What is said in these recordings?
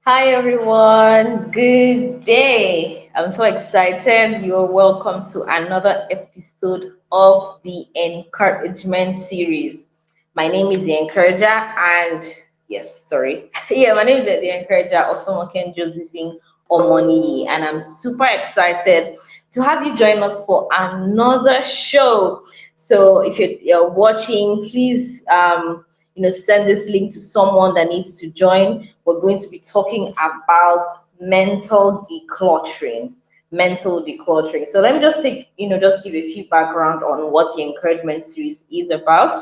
Hi everyone, good day. I'm so excited. You're welcome to another episode of the encouragement series. My name is the encourager, and yes, sorry. Yeah, my name is the encourager, Osomoken Josephine Omoniyi, and I'm super excited to have you join us for another show. So if you're watching, please send this link to someone that needs to join. We're going to be talking about mental decluttering. Mental decluttering. So let me just just give a few background on what the encouragement series is about,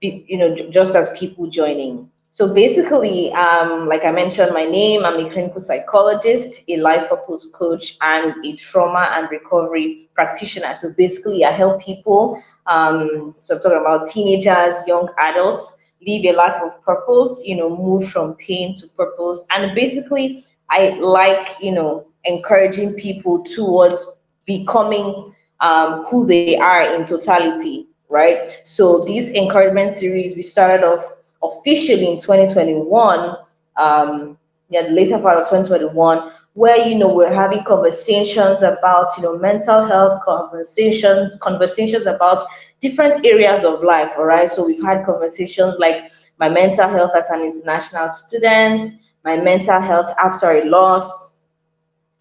just as people joining. So basically, like I mentioned, my name, I'm a clinical psychologist, a life purpose coach, and a trauma and recovery practitioner. So basically, I help people. So I'm talking about teenagers, young adults, live a life of purpose, move from pain to purpose. And basically, I like, encouraging people towards becoming who they are in totality, right? So this encouragement series, we started off officially in 2021, yeah, the later part of 2021, where we're having conversations about mental health, conversations about different areas of life. All right, so we've had conversations like my mental health as an international student, my mental health after a loss,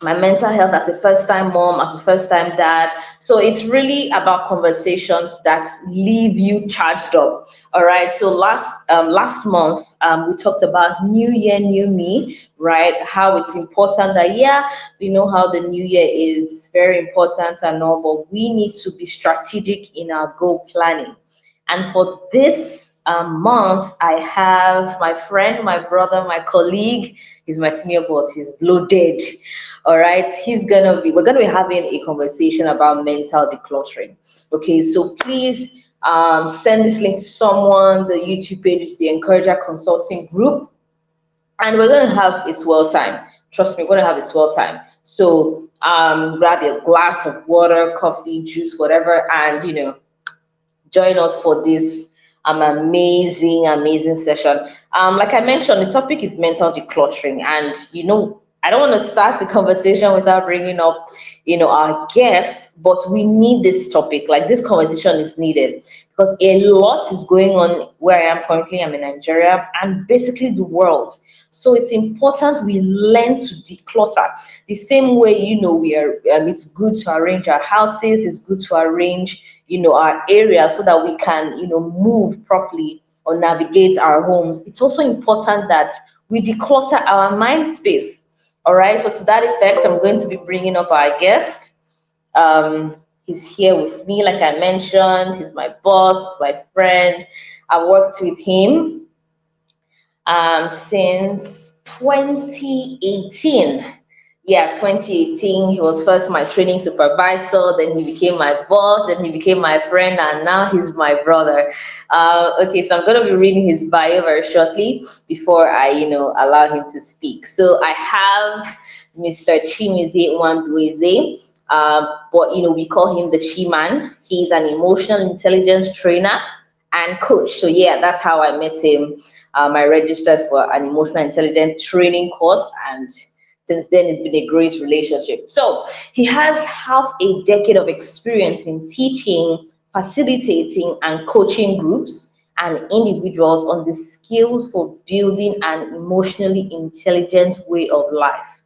my mental health as a first time mom, as a first time dad. So it's really about conversations that leave you charged up. All right. So last month, we talked about New Year, New Me, right? How it's important that, yeah, we know how the new year is very important and all, but we need to be strategic in our goal planning. And for this month, I have my friend, my brother, my colleague. He's my senior boss. He's loaded. All right. We're gonna be having a conversation about mental decluttering. Okay. So please send this link to someone. The YouTube page is the Encourager Consulting Group, and we're gonna have a swell time. Trust me, we're gonna have a swell time. So grab your glass of water, coffee, juice, whatever, and join us for this amazing session. Like I mentioned, the topic is mental decluttering, and I don't want to start the conversation without bringing up our guest, but we need this topic. Like, this conversation is needed because a lot is going on where I am currently. I'm in Nigeria and basically the world. So it's important we learn to declutter. The same way, we are. It's good to arrange our houses. It's good to arrange, our area so that we can, move properly or navigate our homes. It's also important that we declutter our mind space. All right. So to that effect, I'm going to be bringing up our guest. He's here with me, like I mentioned. He's my boss, my friend. I worked with him since 2018. Yeah, 2018. He was first my training supervisor, then he became my boss, then he became my friend, and now he's my brother. Okay, so I'm going to be reading his bio very shortly before I, allow him to speak. So I have Mr. Chimezie Nwabueze. But we call him the ChiMan. He's an emotional intelligence trainer and coach. So yeah, that's how I met him. I registered for an emotional intelligence training course, and since then it's been a great relationship. So he has half a decade of experience in teaching, facilitating, and coaching groups and individuals on the skills for building an emotionally intelligent way of life.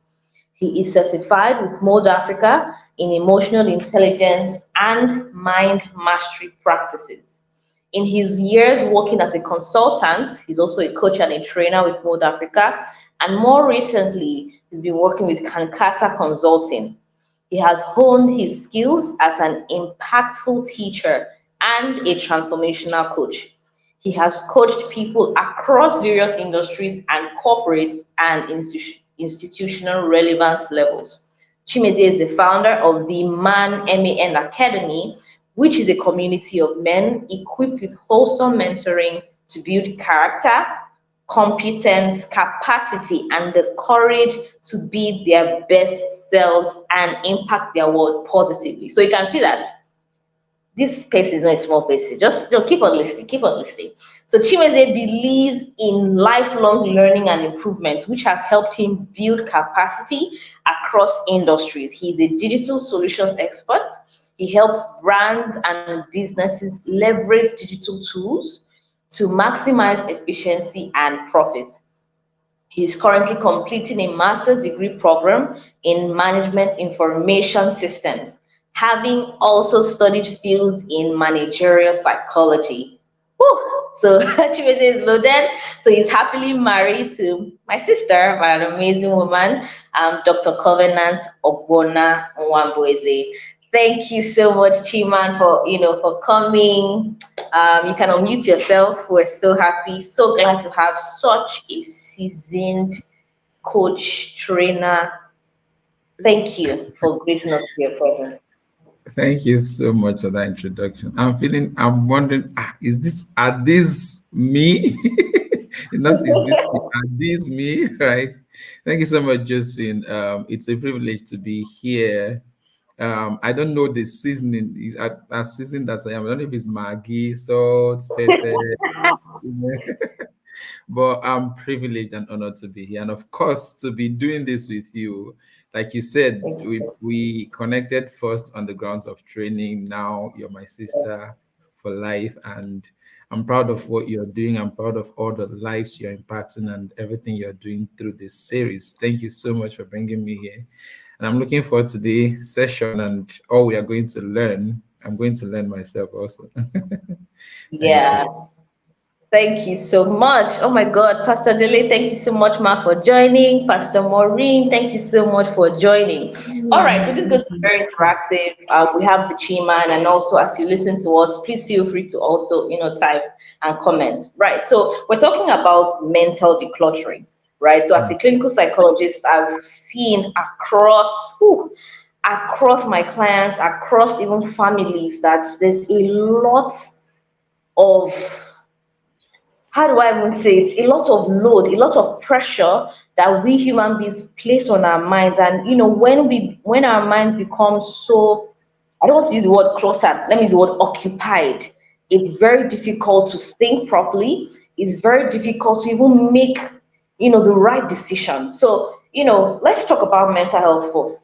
He is certified with Mode Africa in emotional intelligence and mind mastery practices. In his years working as a consultant, he's also a coach and a trainer with Mode Africa. And more recently, he's been working with Kankata Consulting. He has honed his skills as an impactful teacher and a transformational coach. He has coached people across various industries and corporate and institutional relevance levels. Chimezie is the founder of the Man Academy, which is a community of men equipped with wholesome mentoring to build character, competence, capacity, and the courage to be their best selves and impact their world positively. So you can see that this person is not a small person. Just keep on listening, keep on listening. So Chimezie believes in lifelong learning and improvement, which has helped him build capacity across industries. He's a digital solutions expert. He helps brands and businesses leverage digital tools to maximize efficiency and profit. He's currently completing a master's degree program in management information systems, having also studied fields in managerial psychology. Whew. So Chimezie is loaded. So he's happily married to my sister, an amazing woman, Dr. Covenant Ogbonna Nwabueze. Thank you so much, Chiman, for for coming. You can unmute yourself. We're so happy, so glad to have such a seasoned coach, trainer. Thank you for gracing us with your presence. Thank you so much for that introduction. I'm wondering, are these me? Not, is this me? Are these me? Right. Thank you so much, Josephine. It's a privilege to be here. I don't know the seasoning, as seasoned as I am. I don't know if it's Maggi, salt, pepper. But I'm privileged and honored to be here, and of course to be doing this with you. Like you said, Thank we connected first on the grounds of training. Now you're my sister for life, and I'm proud of what you're doing. I'm proud of all the lives you're impacting and everything you're doing through this series. Thank you so much for bringing me here, and I'm looking forward to the session and all we are going to learn. I'm going to learn myself also. Thank you. Yeah. Thank you so much. Oh my God, Pastor Dele, thank you so much, Ma, for joining. Pastor Maureen, thank you so much for joining. All right, so this is going to be very interactive. We have the Chiman, and also as you listen to us, please feel free to also, type and comment. Right, so we're talking about mental decluttering. Right, so as a clinical psychologist, I've seen across my clients, across even families, that there's a lot of, how do I even say it? A lot of load, a lot of pressure that we human beings place on our minds. And when our minds become so, I don't want to use the word cluttered, let me use the word occupied, it's very difficult to think properly. It's very difficult to even make the right decisions. So, let's talk about mental health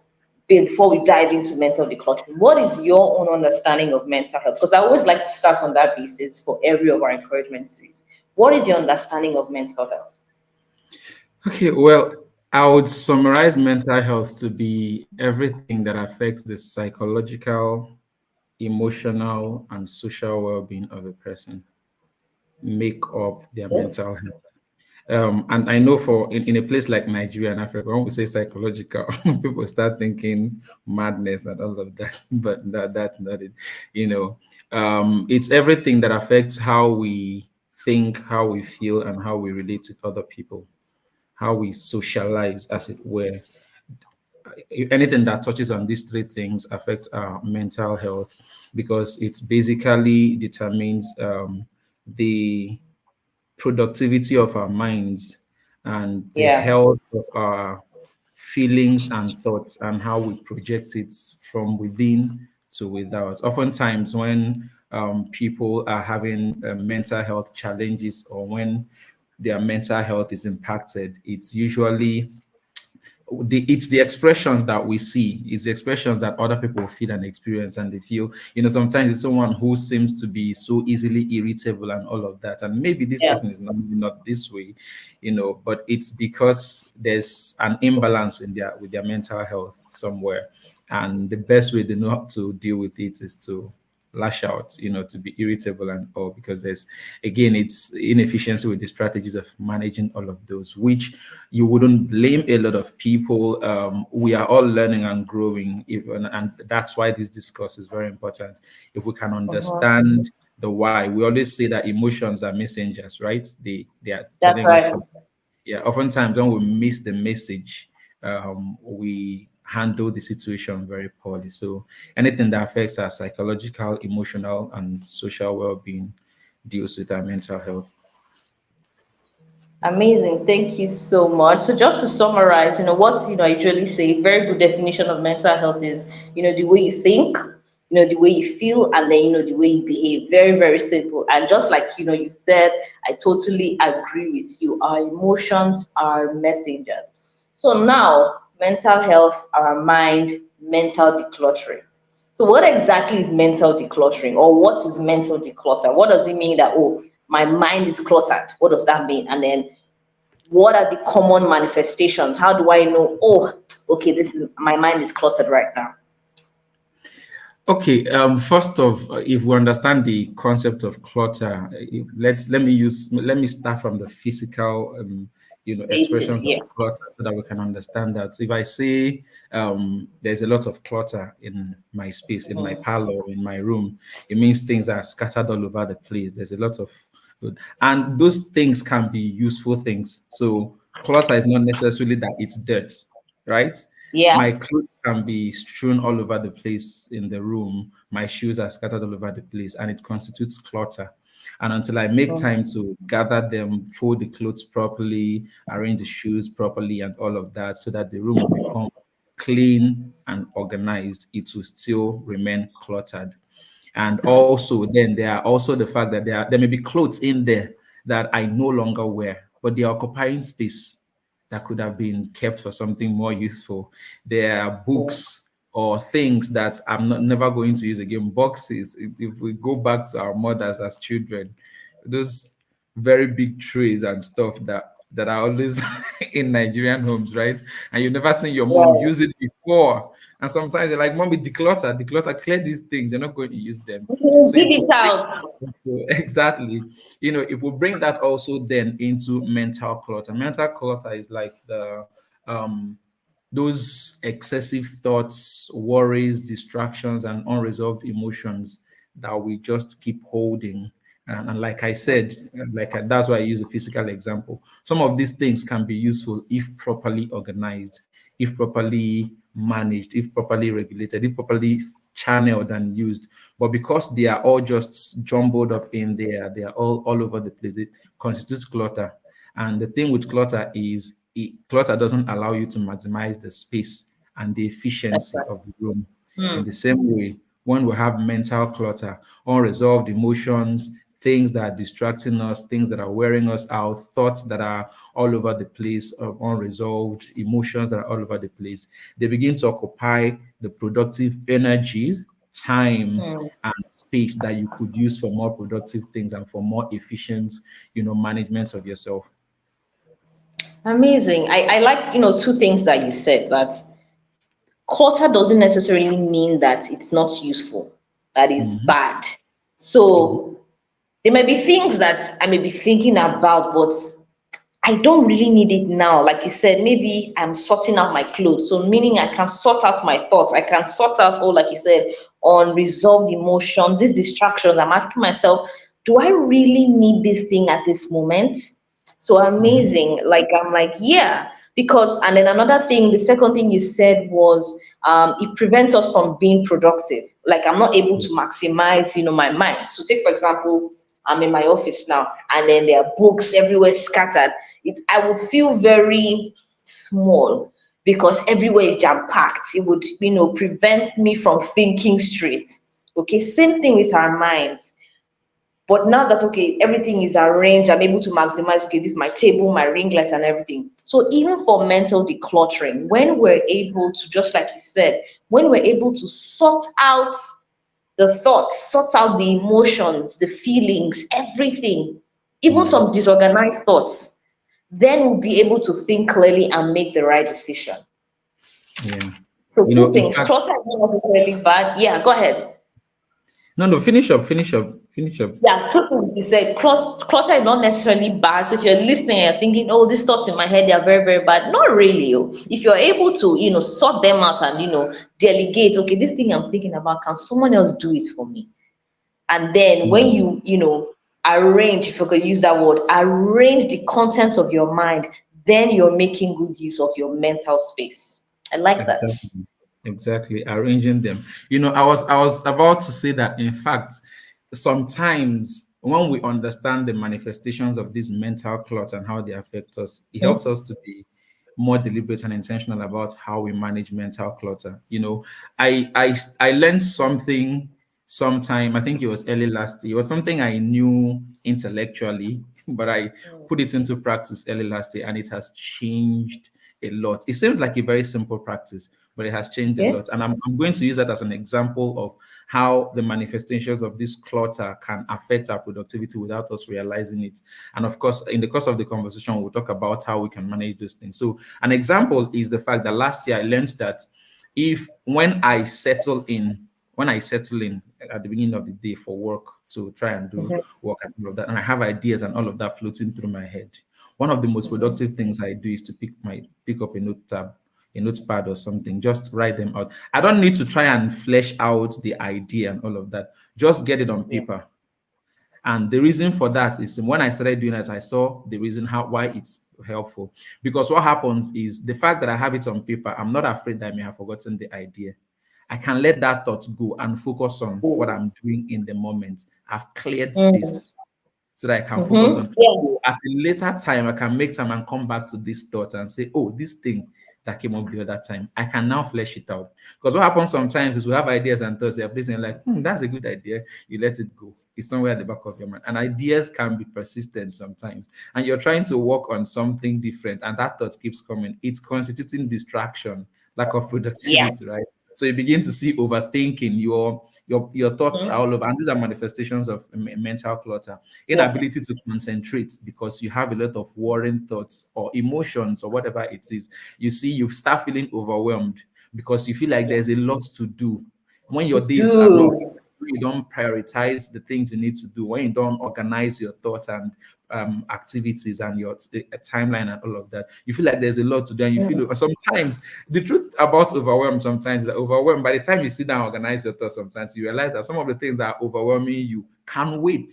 before we dive into mental decluttering. What is your own understanding of mental health? Because I always like to start on that basis for every of our encouragement series. What is your understanding of mental health? Okay, well, I would summarize mental health to be everything that affects the psychological, emotional, and social well-being of a person make up their Yes. mental health. And I know in a place like Nigeria and Africa, when we say psychological, people start thinking madness and all of that, but that's not it. It's everything that affects how we think, how we feel, and how we relate with other people, how we socialize, as it were. Anything that touches on these three things affects our mental health because it basically determines the productivity of our minds and the Yeah. health of our feelings and thoughts and how we project it from within to without. Oftentimes, when people are having mental health challenges or when their mental health is impacted, it's the expressions that we see, it's the expressions that other people feel and experience, and they feel, sometimes it's someone who seems to be so easily irritable and all of that, and maybe this Yeah. person is not this way, but it's because there's an imbalance in their with their mental health somewhere, and the best way they know how to deal with it is to lash out, to be irritable and all, because it's inefficiency with the strategies of managing all of those, which you wouldn't blame a lot of people. We are all learning and growing, even, and that's why this discourse is very important. If we can Mhm. understand the why, we always say that emotions are messengers, right? They are That's telling us right. something. Yeah, oftentimes when we miss the message, we handle the situation very poorly. So anything that affects our psychological, emotional, and social well-being deals with our mental health. Amazing. Thank you so much. So just to summarize, what I usually say, very good definition of mental health is, the way you think, the way you feel, and then the way you behave. Very, very simple. And just like you said, I totally agree with you. Our emotions are messengers. So now, mental health, our mind, mental decluttering. So what exactly is mental decluttering, or what is mental declutter? What does it mean that, oh, my mind is cluttered? What does that mean? And then what are the common manifestations? How do I know, oh, okay, this is my mind is cluttered right now? Okay, first off, if we understand the concept of clutter, let me start from the physical, Basics, expressions of yeah. clutter, so that we can understand that. So if I say there's a lot of clutter in my space, in my Mhm. parlor, in my room, it means things are scattered all over the place. There's a lot of, and those things can be useful things. So clutter is not necessarily that it's dirt, right? Yeah. My clothes can be strewn all over the place in the room. My shoes are scattered all over the place, and it constitutes clutter. And until I make Mhm. time to gather them, fold the clothes properly, arrange the shoes properly, and all of that, so that the room will become clean and organized, it will still remain cluttered. And also, then there are also the fact that there may be clothes in there that I no longer wear, but they are occupying space that could have been kept for something more useful. There are books or things that I'm not never going to use again. Boxes. If we go back to our mothers as children, those very big trays and stuff that are always in Nigerian homes, right? And you've never seen your mom Right. use it before. And sometimes you're like, Mommy, declutter, clear these things. You're not going to use them. Mhm. So if Give we it bring out. so exactly, if we bring that also then into mental clutter is like the um those excessive thoughts, worries, distractions, and unresolved emotions that we just keep holding. And like I said, that's why I use a physical example. Some of these things can be useful if properly organized, if properly managed, if properly regulated, if properly channeled and used. But because they are all just jumbled up in there, they are all over the place, it constitutes clutter. And the thing with clutter is clutter doesn't allow you to maximize the space and the efficiency of the room. In the same way, when we have mental clutter, unresolved emotions, things that are distracting us, things that are wearing us out, thoughts that are all over the place, unresolved emotions that are all over the place, they begin to occupy the productive energy, time, Hmm. and space that you could use for more productive things and for more efficient, management of yourself. Amazing. I like, two things that you said, that clutter doesn't necessarily mean that it's not useful, that is Mhm. bad. Mhm. So there may be things that I may be thinking about, but I don't really need it now. Like you said, maybe I'm sorting out my clothes. So meaning I can sort out my thoughts. I can sort out, oh, like you said, unresolved emotion, these distractions. I'm asking myself, do I really need this thing at this moment? So Mhm. amazing. Like I'm like, yeah. Because and then another thing, the second thing you said was it prevents us from being productive. Like I'm not able to maximize, my mind. So take for example, I'm in my office now, and then there are books everywhere scattered. I would feel very small because everywhere is jam packed. It would, prevent me from thinking straight. Okay, same thing with our minds. But now that okay, everything is arranged, I'm able to maximize. Okay, this is my table, my ring light, and everything. So even for mental decluttering, when we're able to, just like you said, when we're able to sort out the thoughts, sort out the emotions, the feelings, everything, even Mm. some disorganized thoughts, then we'll be able to think clearly and make the right decision. Yeah. So two In things. fact, Clutter is not necessarily bad. Yeah, go ahead. no, no, finish up. Yeah, two things you said. Clutter is not necessarily bad. So if you're listening and you're thinking, oh, these thoughts in my head, they are very, very bad. Not really. Oh. If you're able to, sort them out and, delegate, okay, this thing I'm thinking about, can someone else do it for me? And then when Mm. you arrange, if you could use that word, arrange the contents of your mind, then you're making good use of your mental space. I like that. Exactly. Exactly. Arranging them. I was about to say that in fact, sometimes when we understand the manifestations of this mental clot and how they affect us, it helps us to be more deliberate and intentional about how we manage mental clutter. I learned something sometime, I think it was early last year. It was something I knew intellectually, but I put it into practice early last year, and it has changed a lot. It seems like a very simple practice, but it has changed a Yeah. lot. And I'm going to use that as an example of how the manifestations of this clutter can affect our productivity without us realizing it. And of course, in the course of the conversation, we'll talk about how we can manage those things. So, an example is the fact that last year I learned that if when I settle in at the beginning of the day for work to try and do Mhm. work and all of that, and I have ideas and all of that floating through my head, one of the most Mhm. productive things I do is to pick up a notepad or something, just write them out. I don't need to try and flesh out the idea and all of that. Just get it on Yeah. paper. And the reason for that is when I started doing that, I saw the reason why it's helpful. Because what happens is the fact that I have it on paper, I'm not afraid that I may have forgotten the idea. I can let that thought go and focus on what I'm doing in the moment. I've cleared Mm. space so that I can focus Mhm. on, Yeah. at a later time, I can make time and come back to this thought and say, oh, this thing that came up the other time, I can now flesh it out. Because what happens sometimes is we have ideas and thoughts, they're placing like, that's a good idea. You let it go. It's somewhere at the back of your mind. And ideas can be persistent sometimes. And you're trying to work on something different, and that thought keeps coming. It's constituting distraction, lack of Yeah. productivity, right? So you begin to see overthinking. Your thoughts are Mhm. all over, and these are manifestations of mental clutter. Yeah. Inability to concentrate because you have a lot of worrying thoughts or emotions or whatever it is. You see, you start feeling overwhelmed because you feel like Yeah. there's a lot to do. When To your days are long, do. when you don't prioritize the things you need to do, when you don't organize your thoughts and activities and your timeline and all of that, you feel like there's a lot to do. And you Mm. feel sometimes the truth about overwhelm sometimes is that overwhelmed, by the time you sit down and organize your thoughts, sometimes you realize that some of the things that are overwhelming you can wait.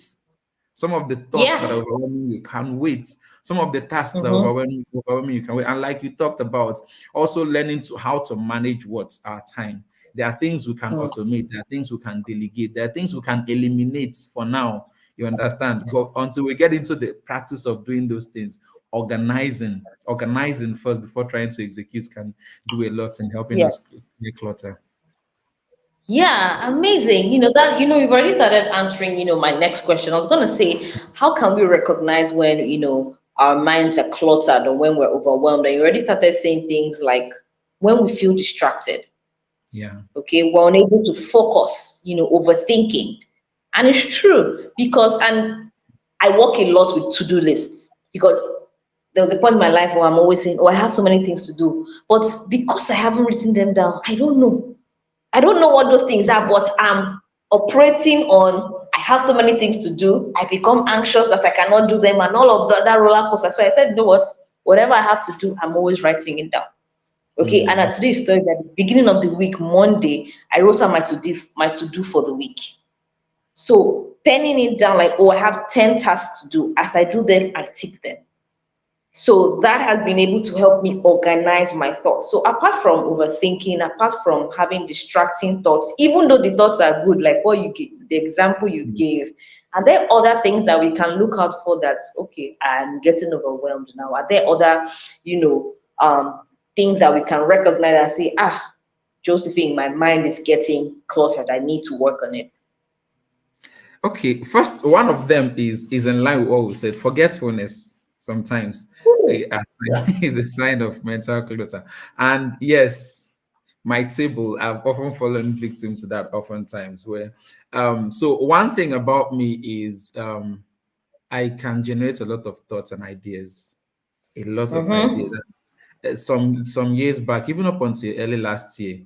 Some of the thoughts that are Yeah. overwhelming you can wait. Some of the tasks that are Mhm. overwhelming you can wait. And like you talked about, also learning to how to manage what our time. There are things we can Mm. automate. There are things we can delegate. There are things we can eliminate for now. You understand? But until we get into the practice of doing those things, organizing first before trying to execute can do a lot in helping Yeah. us declutter. Yeah, amazing. You've already started answering, my next question. I was gonna say, how can we recognize when, our minds are cluttered or when we're overwhelmed? And you already started saying things like when we feel distracted, Yeah. okay, we're unable to focus, overthinking. And it's true because, and I work a lot with to-do lists because there was a point in my life where I'm always saying, oh, I have so many things to do. But because I haven't written them down, I don't know. I don't know what those things are, but I'm operating on I have so many things to do. I become anxious that I cannot do them and all of that roller coaster. So I said, you know what? Whatever I have to do, I'm always writing it down. Okay. And Mm. at today's Thursday, at the beginning of the week, Monday, I wrote out my to do for the week. So penning it down like, oh, I have 10 tasks to do. As I do them, I tick them. So that has been able to help me organize my thoughts. So apart from overthinking, apart from having distracting thoughts, even though the thoughts are good, like what you gave, the example you gave, are there other things that we can look out for that, okay, I'm getting overwhelmed now? Are there other, you know, things that we can recognize and say, Josephine, my mind is getting cluttered. I need to work on it. Okay, first one of them is in line with what we said. Forgetfulness sometimes Ooh, yeah. is a sign of mental clutter. And yes, my table, I've often fallen victim to that oftentimes where so one thing about me is I can generate a lot of thoughts and ideas. A lot of ideas. Mm-hmm. Some years back, even up until early last year,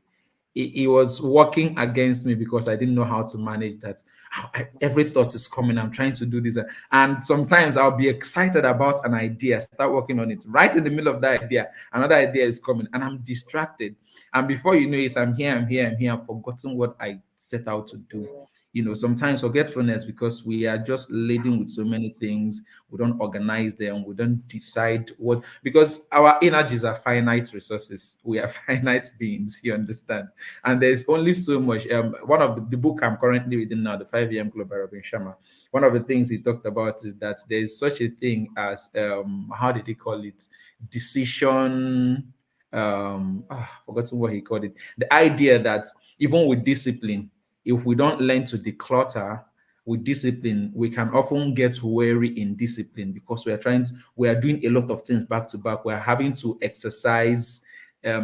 it was working against me because I didn't know how to manage that. Every thought is coming. I'm trying to do this, and sometimes I'll be excited about an idea, start working on it. Right in the middle of that idea, another idea is coming, and I'm distracted. And before you know it, I'm here. I've forgotten what I set out to do. Sometimes forgetfulness because we are just laden with so many things. We don't organize them. We don't decide what, because our energies are finite resources. We are finite beings. You understand? And there's only so much. One of the book I'm currently reading now, the 5 a.m. Club by Robin Sharma. One of the things he talked about is that there's such a thing as how did he call it? decision, forgotten what he called it. The idea that even with discipline, if we don't learn to declutter with discipline, we can often get weary in discipline because we are doing a lot of things back to back. We are having to exercise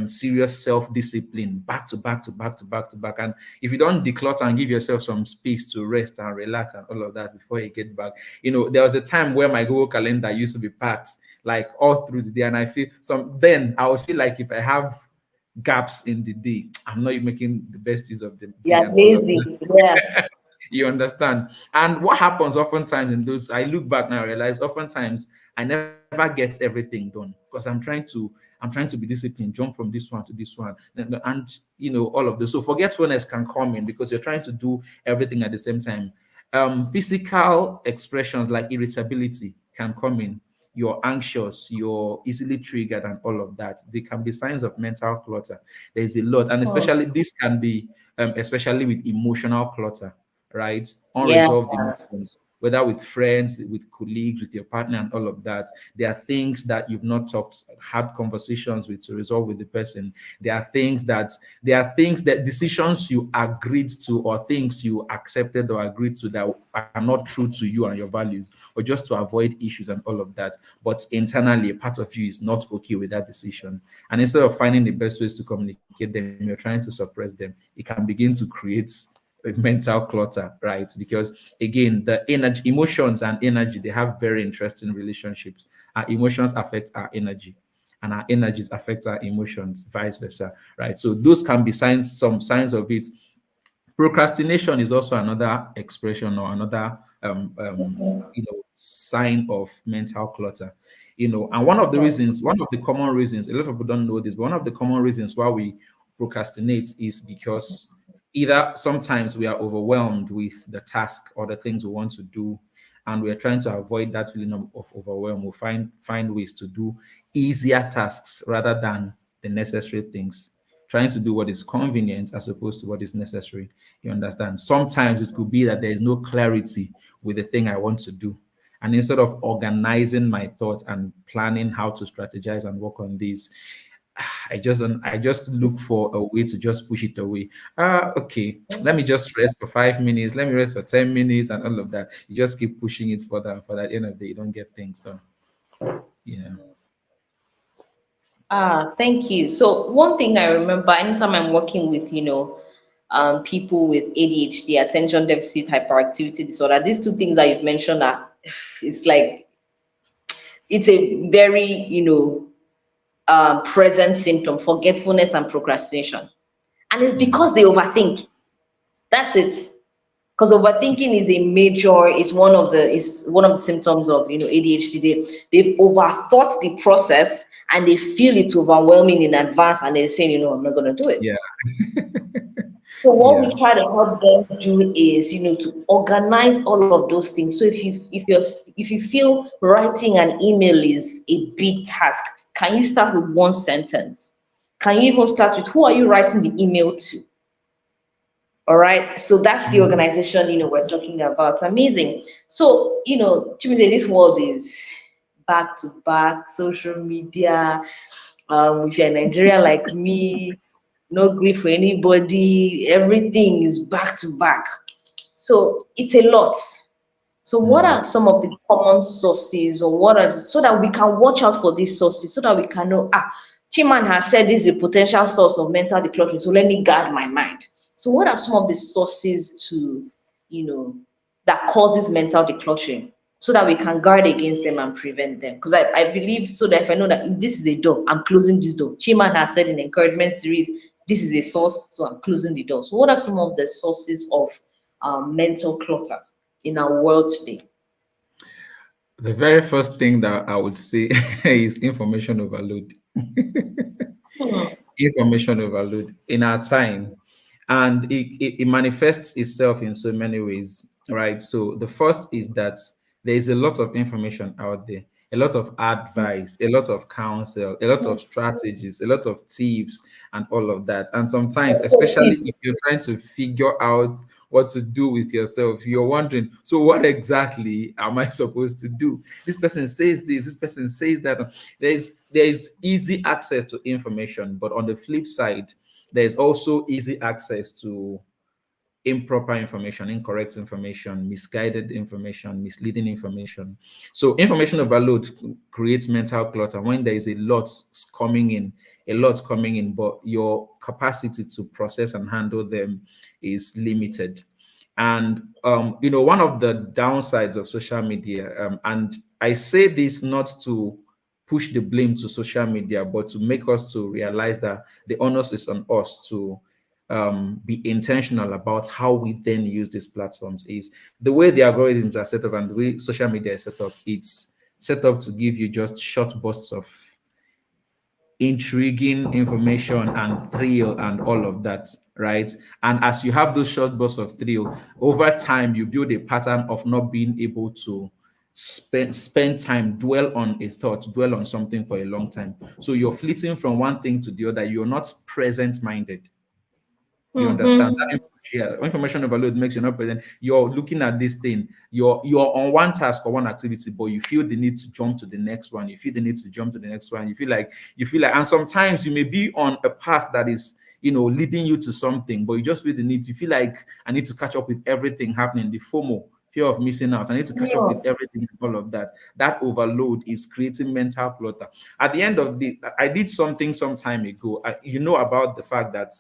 serious self-discipline back to back to back to back to back. And if you don't declutter and give yourself some space to rest and relax and all of that before you get back, there was a time where my Google Calendar used to be packed like all through the day, and then I would feel like if I have gaps in the day, I'm not making the best use of the day Yeah, and all of that. lazy. Yeah. You understand? And what happens oftentimes in those, I look back now, I realize oftentimes I never get everything done because I'm trying to be disciplined, jump from this one to this one, and all of this. So forgetfulness can come in because you're trying to do everything at the same time. Physical expressions like irritability can come in. You're anxious, you're easily triggered, and all of that. They can be signs of mental clutter. There's a lot, and Hmm. especially this can be, especially with emotional clutter, right? Yeah. Unresolved emotions, whether with friends, with colleagues, with your partner, and all of that. There are things that you've not had conversations with to resolve with the person. There are things that decisions you agreed to or things you accepted or agreed to that are not true to you and your values, or just to avoid issues and all of that. But internally, a part of you is not okay with that decision. And instead of finding the best ways to communicate them, you're trying to suppress them. It can begin to create mental clutter, right? Because again, the energy, emotions and energy, they have very interesting relationships. Our emotions affect our energy, and our energies affect our emotions, vice versa, right? So those can be some signs of it. Procrastination is also another expression or another sign of mental clutter. And one of the common reasons, a lot of people don't know this, but one of the common reasons why we procrastinate is because either sometimes we are overwhelmed with the task or the things we want to do, and we are trying to avoid that feeling of overwhelm. We find ways to do easier tasks rather than the necessary things, trying to do what is convenient as opposed to what is necessary. You understand? Sometimes it could be that there is no clarity with the thing I want to do. And instead of organizing my thoughts and planning how to strategize and work on this, I just look for a way to just push it away. Okay, let me just rest for 5 minutes, let me rest for 10 minutes, and all of that. You just keep pushing it further and further. At the end of the day, you don't get things done. Yeah. Thank you. So one thing I remember anytime I'm working with, people with ADHD, attention deficit hyperactivity disorder, these two things that you've mentioned are, it's like, it's a very, present symptom, forgetfulness and procrastination. And it's Mm. because they overthink. That's it. Because overthinking is one of the symptoms of ADHD. They've overthought the process and they feel it's overwhelming in advance, and they're saying, I'm not gonna do it. Yeah. So what we Yeah. try to help them do is, to organize all of those things. So if you feel writing an email is a big task, can you start with one sentence? Can you even start with who are you writing the email to? All right. So that's the Mhm. organization, we're talking about. Amazing. So, Chimezie, this world is back to back, social media. If you're in Nigeria like me, no grief for anybody, everything is back to back. So it's a lot. So what Mm. are some of the common sources, or so that we can watch out for these sources, so that we can know, ChiMan has said this is a potential source of mental decluttering, so let me guard my mind. So what are some of the sources you know, that causes mental decluttering, so that we can guard against them and prevent them? Because I believe, so that if I know that if this is a door, I'm closing this door. ChiMan has said in the encouragement series, this is a source, so I'm closing the door. So what are some of the sources of mental clutter in our world today? The very first thing that I would say is information overload. Hmm. Information overload in our time, and it manifests itself in so many ways, right? So the first is that there is a lot of information out there. a lot of advice, a lot of counsel, a lot of strategies, a lot of tips, and all of that. And sometimes, especially if you're trying to figure out what to do with yourself, you're wondering, so what exactly am I supposed to do? This person says this person says that. There is easy access to information, but on the flip side, there's also easy access to improper information, incorrect information, misguided information, misleading information. So information overload creates mental clutter when there is a lot coming in, but your capacity to process and handle them is limited. And one of the downsides of social media, and I say this not to push the blame to social media, but to make us to realize that the onus is on us to be intentional about how we then use these platforms. Is the way the algorithms are set up and the way social media is set up. It's set up to give you just short bursts of intriguing information and thrill and all of that, right? And as you have those short bursts of thrill, over time you build a pattern of not being able to spend time, dwell on a thought, dwell on something for a long time. So you're flitting from one thing to the other. You're not present minded. You understand that Mm-hmm. information overload makes you not present. You're looking at this thing. You're on one task or one activity, but you feel the need to jump to the next one. You feel the need to jump to the next one. You feel like, and sometimes you may be on a path that is leading you to something, but you just feel the need. You feel like I need to catch up with everything happening. The FOMO, fear of missing out. I need to catch up with Yeah. everything and all of that. That overload is creating mental clutter. At the end of this, I did something some time ago. You know about the fact that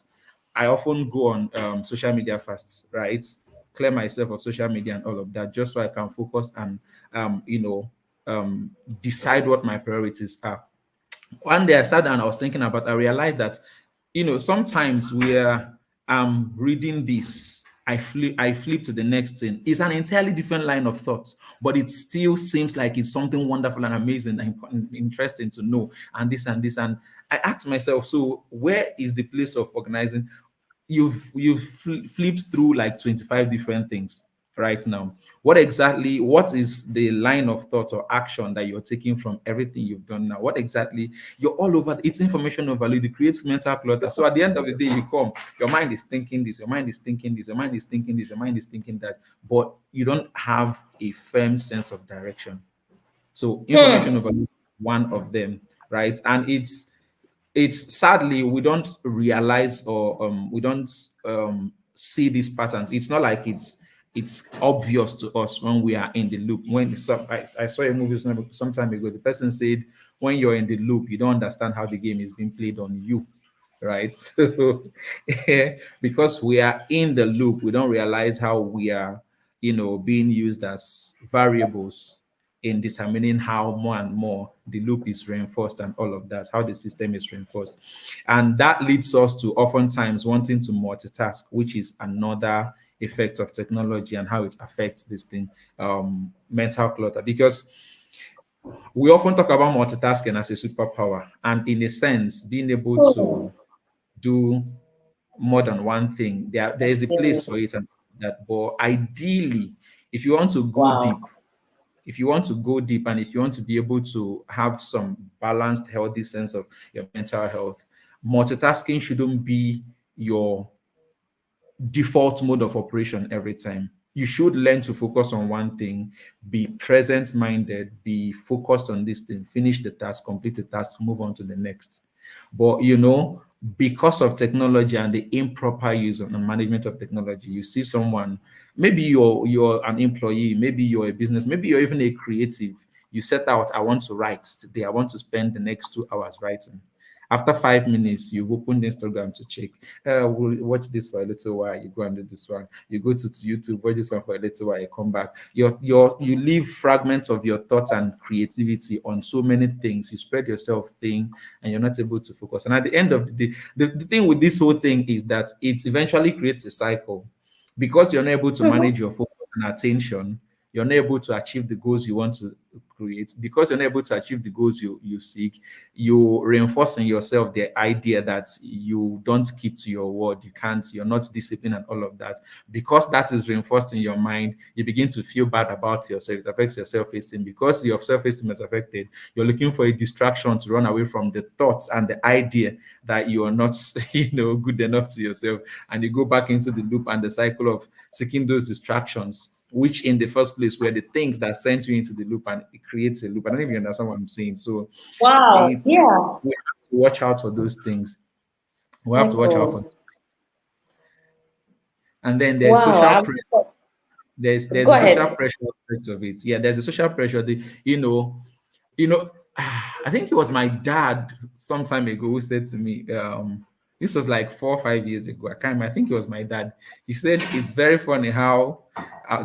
I often go on social media fasts, right? Clear myself of social media and all of that, just so I can focus and decide what my priorities are. One day I sat down, I was thinking about, I realized that, sometimes where I'm reading this, I flip to the next thing. It's an entirely different line of thought, but it still seems like it's something wonderful and amazing and interesting to know, and this and this. And I asked myself, so where is the place of organizing? You've flipped through like 25 different things right now. What is the line of thought or action that you're taking from everything you've done now? What exactly? You're all over. It's information overload. It creates mental clutter. So at the end of the day, you come, your mind is thinking this, your mind is thinking this, your mind is thinking this, your mind is thinking that, but you don't have a firm sense of direction. So information Hmm. overload is one of them, right? And it's sadly we don't realize, or we don't see these patterns. It's not like it's obvious to us when we are in the loop. I saw a movie some time ago. The person said, when you're in the loop, you don't understand how the game is being played on you, right? So because we are in the loop, we don't realize how we are, being used as variables in determining how more and more the loop is reinforced and all of that, how the system is reinforced. And that leads us to oftentimes wanting to multitask, which is another effect of technology and how it affects this thing, mental clutter. Because we often talk about multitasking as a superpower, and in a sense, being able Hmm. to do more than one thing. There is a place for it, and that. But ideally, if you want to go Wow. deep, if you want to go deep, and if you want to be able to have some balanced, healthy sense of your mental health, multitasking shouldn't be your default mode of operation every time. You should learn to focus on one thing, be present minded, be focused on this thing, finish the task, complete the task, move on to the next. But because of technology and the improper use and management of technology, you see someone, maybe you're an employee, maybe you're a business, maybe you're even a creative. You set out, I want to write today, I want to spend the next 2 hours writing. After 5 minutes, you've opened Instagram to check. We'll watch this for a little while. You go and do this one. You go to YouTube, watch this one for a little while. You come back. You leave fragments of your thoughts and creativity on so many things. You spread yourself thin, and you're not able to focus. And at the end of the day, the thing with this whole thing is that it eventually creates a cycle, because you're not able to Mhm. manage your focus and attention. you're not able to achieve the goals you want to create. Because you're not able to achieve the goals you seek, you reinforce in yourself the idea that you don't keep to your word, you can't, you're not disciplined and all of that. Because that is reinforced in your mind, you begin to feel bad about yourself. It affects your self-esteem. Because your self-esteem is affected, you're looking for a distraction to run away from the thoughts and the idea that you are not good enough to yourself, and you go back into the loop and the cycle of seeking those distractions, which in the first place were the things that sent you into the loop, and it creates a loop. I don't know if you understand what I'm saying. So Wow. it's Yeah. we have to watch out for those things. We have My to watch out for. God. And then there's Wow. social pressure. There's Go a social ahead. pressure aspect of it. Yeah, there's a social pressure. You know, I think it was my dad some time ago who said to me, this was like 4 or 5 years ago. I can't remember. I think it was my dad. He said it's very funny how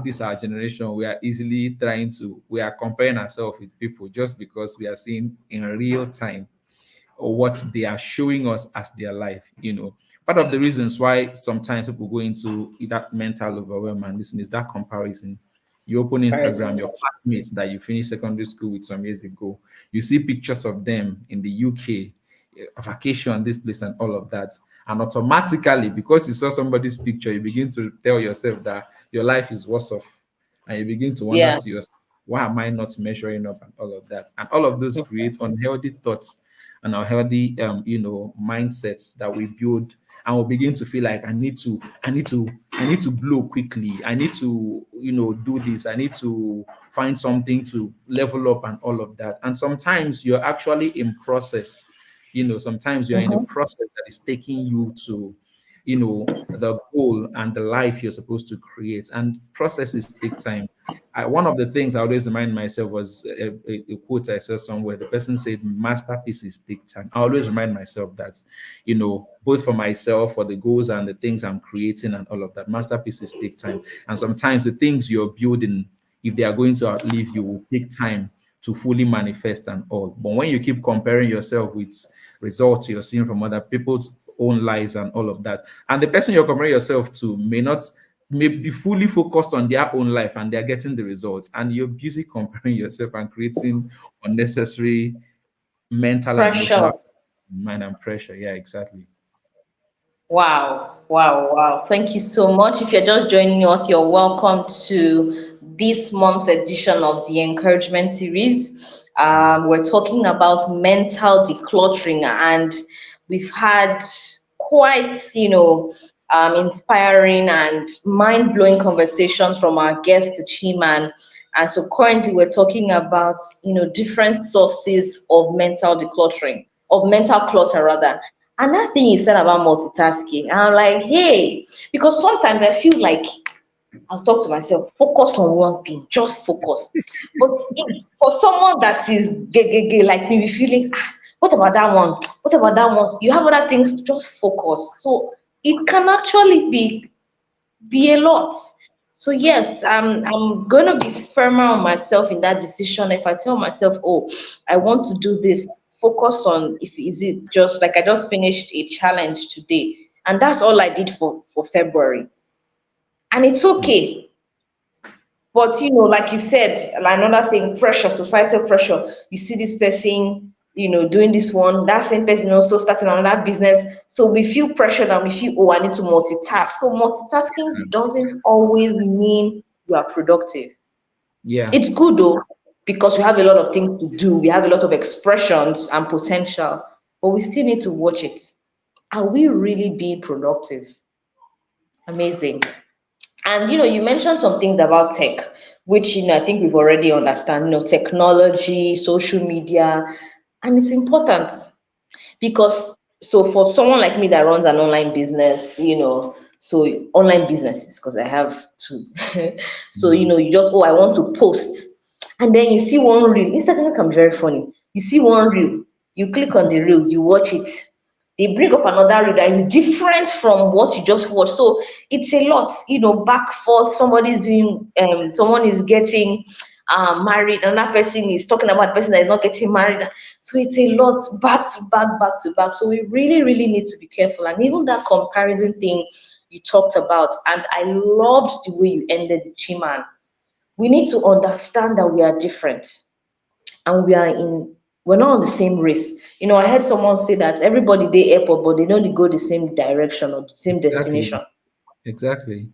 this our generation, we are comparing ourselves with people just because we are seeing in real time or what they are showing us as their life. Part of the reasons why sometimes people go into that mental overwhelm and listen is that comparison. You open Instagram, Comparison. your classmates that you finished secondary school with some years ago, you see pictures of them in the UK, a vacation, this place, and all of that. And automatically, because you saw somebody's picture, you begin to tell yourself that your life is worse off. And you begin to wonder Yeah. to yourself, why am I not measuring up and all of that? And all of those create unhealthy thoughts and unhealthy mindsets that we build, and we begin to feel like I need to blow quickly. I need to, do this. I need to find something to level up and all of that. And sometimes you're actually in process. Sometimes you're in a Mhm. process that is taking you to, the goal and the life you're supposed to create. And processes take time. One of the things I always remind myself was a quote I saw somewhere. The person said, "Masterpieces take time." I always remind myself that, both for myself, for the goals and the things I'm creating and all of that, masterpieces take time. And sometimes the things you're building, if they are going to outlive you, will take time to fully manifest and all. But when you keep comparing yourself with results you're seeing from other people's own lives and all of that, and the person you're comparing yourself to may be fully focused on their own life and they're getting the results, and you're busy comparing yourself and creating unnecessary mental and Pressure. emotional mind and pressure. Yeah, exactly. Wow, wow, wow. Thank you so much. If you're just joining us, you're welcome to this month's edition of the Encouragement Series. We're talking about mental decluttering, and we've had quite, inspiring and mind blowing conversations from our guest, the ChiMan. And so currently we're talking about, different sources of mental decluttering, of mental clutter rather. And that thing you said about multitasking, I'm like, hey, because sometimes I feel like I'll talk to myself, focus on one thing, just focus. But for someone that is gay, like me, feeling, what about that one? What about that one? You have other things, just focus. So it can actually be a lot. So yes, I'm gonna be firmer on myself in that decision. If I tell myself, oh, I want to do this, focus on if is it just like I just finished a challenge today, and that's all I did for February, and it's okay. But like you said, like another thing, pressure, societal pressure. You see this person, doing this one, that same person also starting another business. So we feel pressured and we feel, oh, I need to multitask. So multitasking doesn't always mean you are productive. Yeah. It's good though, because we have a lot of things to do, we have a lot of expressions and potential, but we still need to watch it. Are we really being productive? Amazing. And you mentioned some things about tech, which I think we've already understand. Technology, social media, and it's important because so for someone like me that runs an online business, so online businesses because I have two. So Mm. you just I want to post, and then you see one reel. Instagram can be very funny. You see one reel, you click on the reel, you watch it, they bring up another reel that is different from what you just watched. So it's a lot, back forth. Somebody's doing, someone is getting married, another person is talking about the person that is not getting married. So it's a lot, back to back, back to back. So we really, really need to be careful. And even that comparison thing you talked about, and I loved the way you ended the Chiman, we need to understand that we are different and we're not on the same race. I heard someone say that everybody they airport, but they don't go the same direction or the same Exactly. destination. Exactly.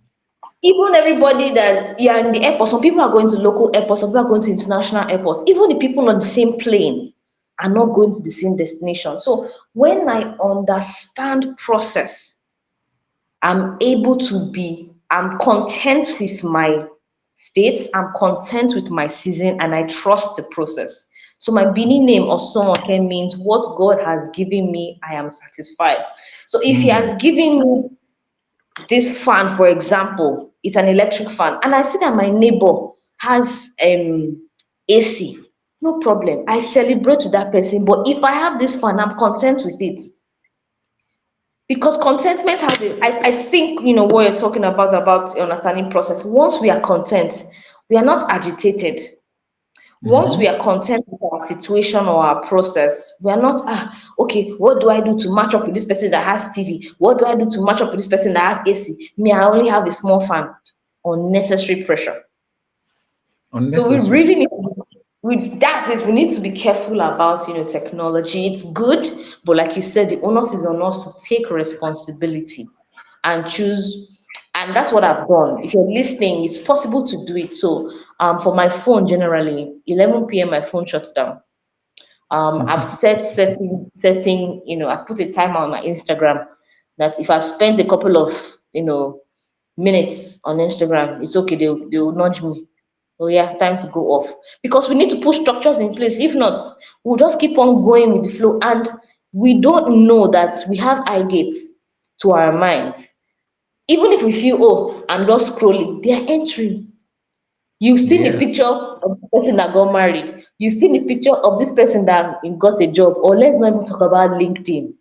Even everybody that you're in the airport, some people are going to local airports, some people are going to international airports. Even the people on the same plane are not going to the same destination. So when I understand process, I'm content with my state, I'm content with my season, and I trust the process. So my Bini name or Sonoke means what God has given me, I am satisfied. So if He has Mm. given me this fan, for example, it's an electric fan, and I see that my neighbor has AC, no problem. I celebrate with that person. But if I have this fan, I'm content with it. Because contentment has I think what you're talking about understanding process. Once we are content, we are not agitated. Once we Mm-hmm. are content with our situation or our process, we are not, okay, what do I do to match up with this person that has TV? What do I do to match up with this person that has AC? Me, I only have a small fan. Unnecessary pressure. So we Unnecessary. really need to that's it. We need to be careful about technology. It's good, but like you said, the onus is on us to take responsibility and choose. And that's what I've done. If you're listening, it's possible to do it. So for my phone, generally, 11 p.m. my phone shuts down. I've set setting, I put a timer on my Instagram that if I spent a couple of, minutes on Instagram, it's okay, they'll nudge me. Oh yeah, time to go off. Because we need to put structures in place. If not, we'll just keep on going with the flow. And we don't know that we have eye gates to our minds. Even if we feel, oh, I'm just scrolling, they're entering. You've seen a Yeah. picture of the person that got married. You've seen a picture of this person that got a job. Or let's not even talk about LinkedIn.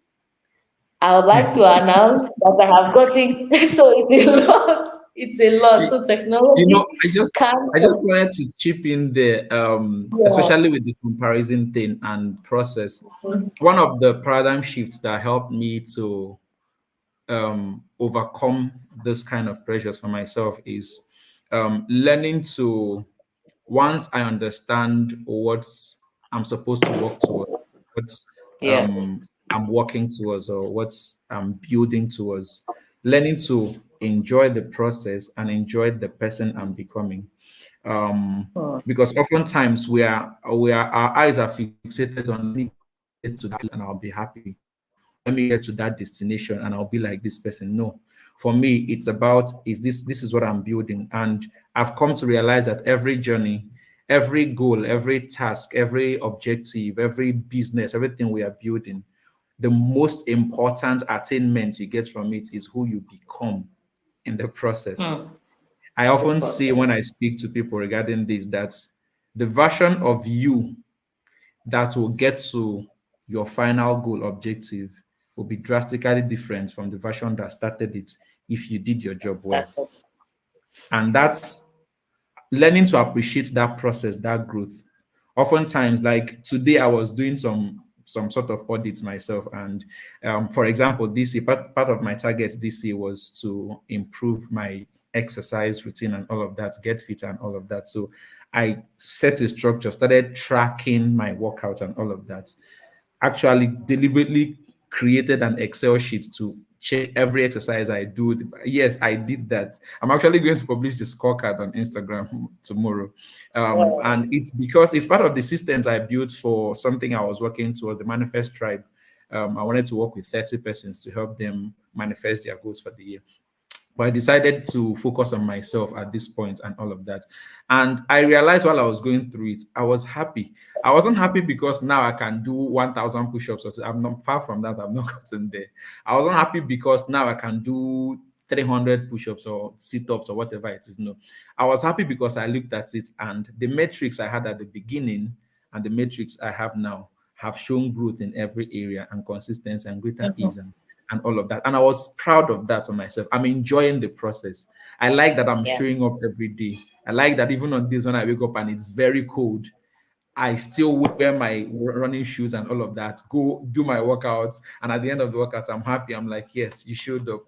I would like to announce that I have gotten so it's a lot. It's a lot. You, So you technology know, I just can wanted to chip in there, yeah. especially with the comparison thing and process. One of the paradigm shifts that helped me to overcome this kind of pressures for myself is learning to, once I understand what I'm supposed to work towards, what Yeah. I'm working towards, or what I'm building towards, learning to enjoy the process and enjoy the person I'm becoming. Um, Hmm. because oftentimes we are our eyes are fixated on, let me get to that place and I'll be happy. Let me get to that destination and I'll be like this person. No, for me, it's about, this is what I'm building. And I've come to realize that every journey, every goal, every task, every objective, every business, everything we are building, the most important attainment you get from it is who you become in the process. Hmm. I The often say when process. I speak to people regarding this that the version of you that will get to your final goal objective will be drastically different from the version that started it if you did your job well. That's it. And that's learning to appreciate that process, that growth. Oftentimes, like today, I was doing some sort of audits myself, and for example, this year, part of my targets this year was to improve my exercise routine and all of that, get fit and all of that. So I set a structure, started tracking my workouts and all of that, actually deliberately created an Excel sheet to check every exercise I do. Yes, I did that. I'm actually going to publish the scorecard on Instagram tomorrow. And it's because it's part of the systems I built for something I was working towards, the Manifest Tribe. I wanted to work with 30 persons to help them manifest their goals for the year. But I decided to focus on myself at this point and all of that. And I realized while I was going through it, I was happy. I wasn't happy because now I can do 1,000 push-ups. I'm not far from that. I'm not gotten there. I wasn't happy because now I can do 300 push-ups or sit-ups or whatever it is. No, I was happy because I looked at it, and the metrics I had at the beginning and the metrics I have now have shown growth in every area and consistency and greater ease and all of that. And I was proud of that on myself. I'm enjoying the process. I like that I'm Yeah. showing up every day. I like that even on days when I wake up and it's very cold, I still wear my running shoes and all of that, go do my workouts. And at the end of the workouts, I'm happy. I'm like, yes, you showed up,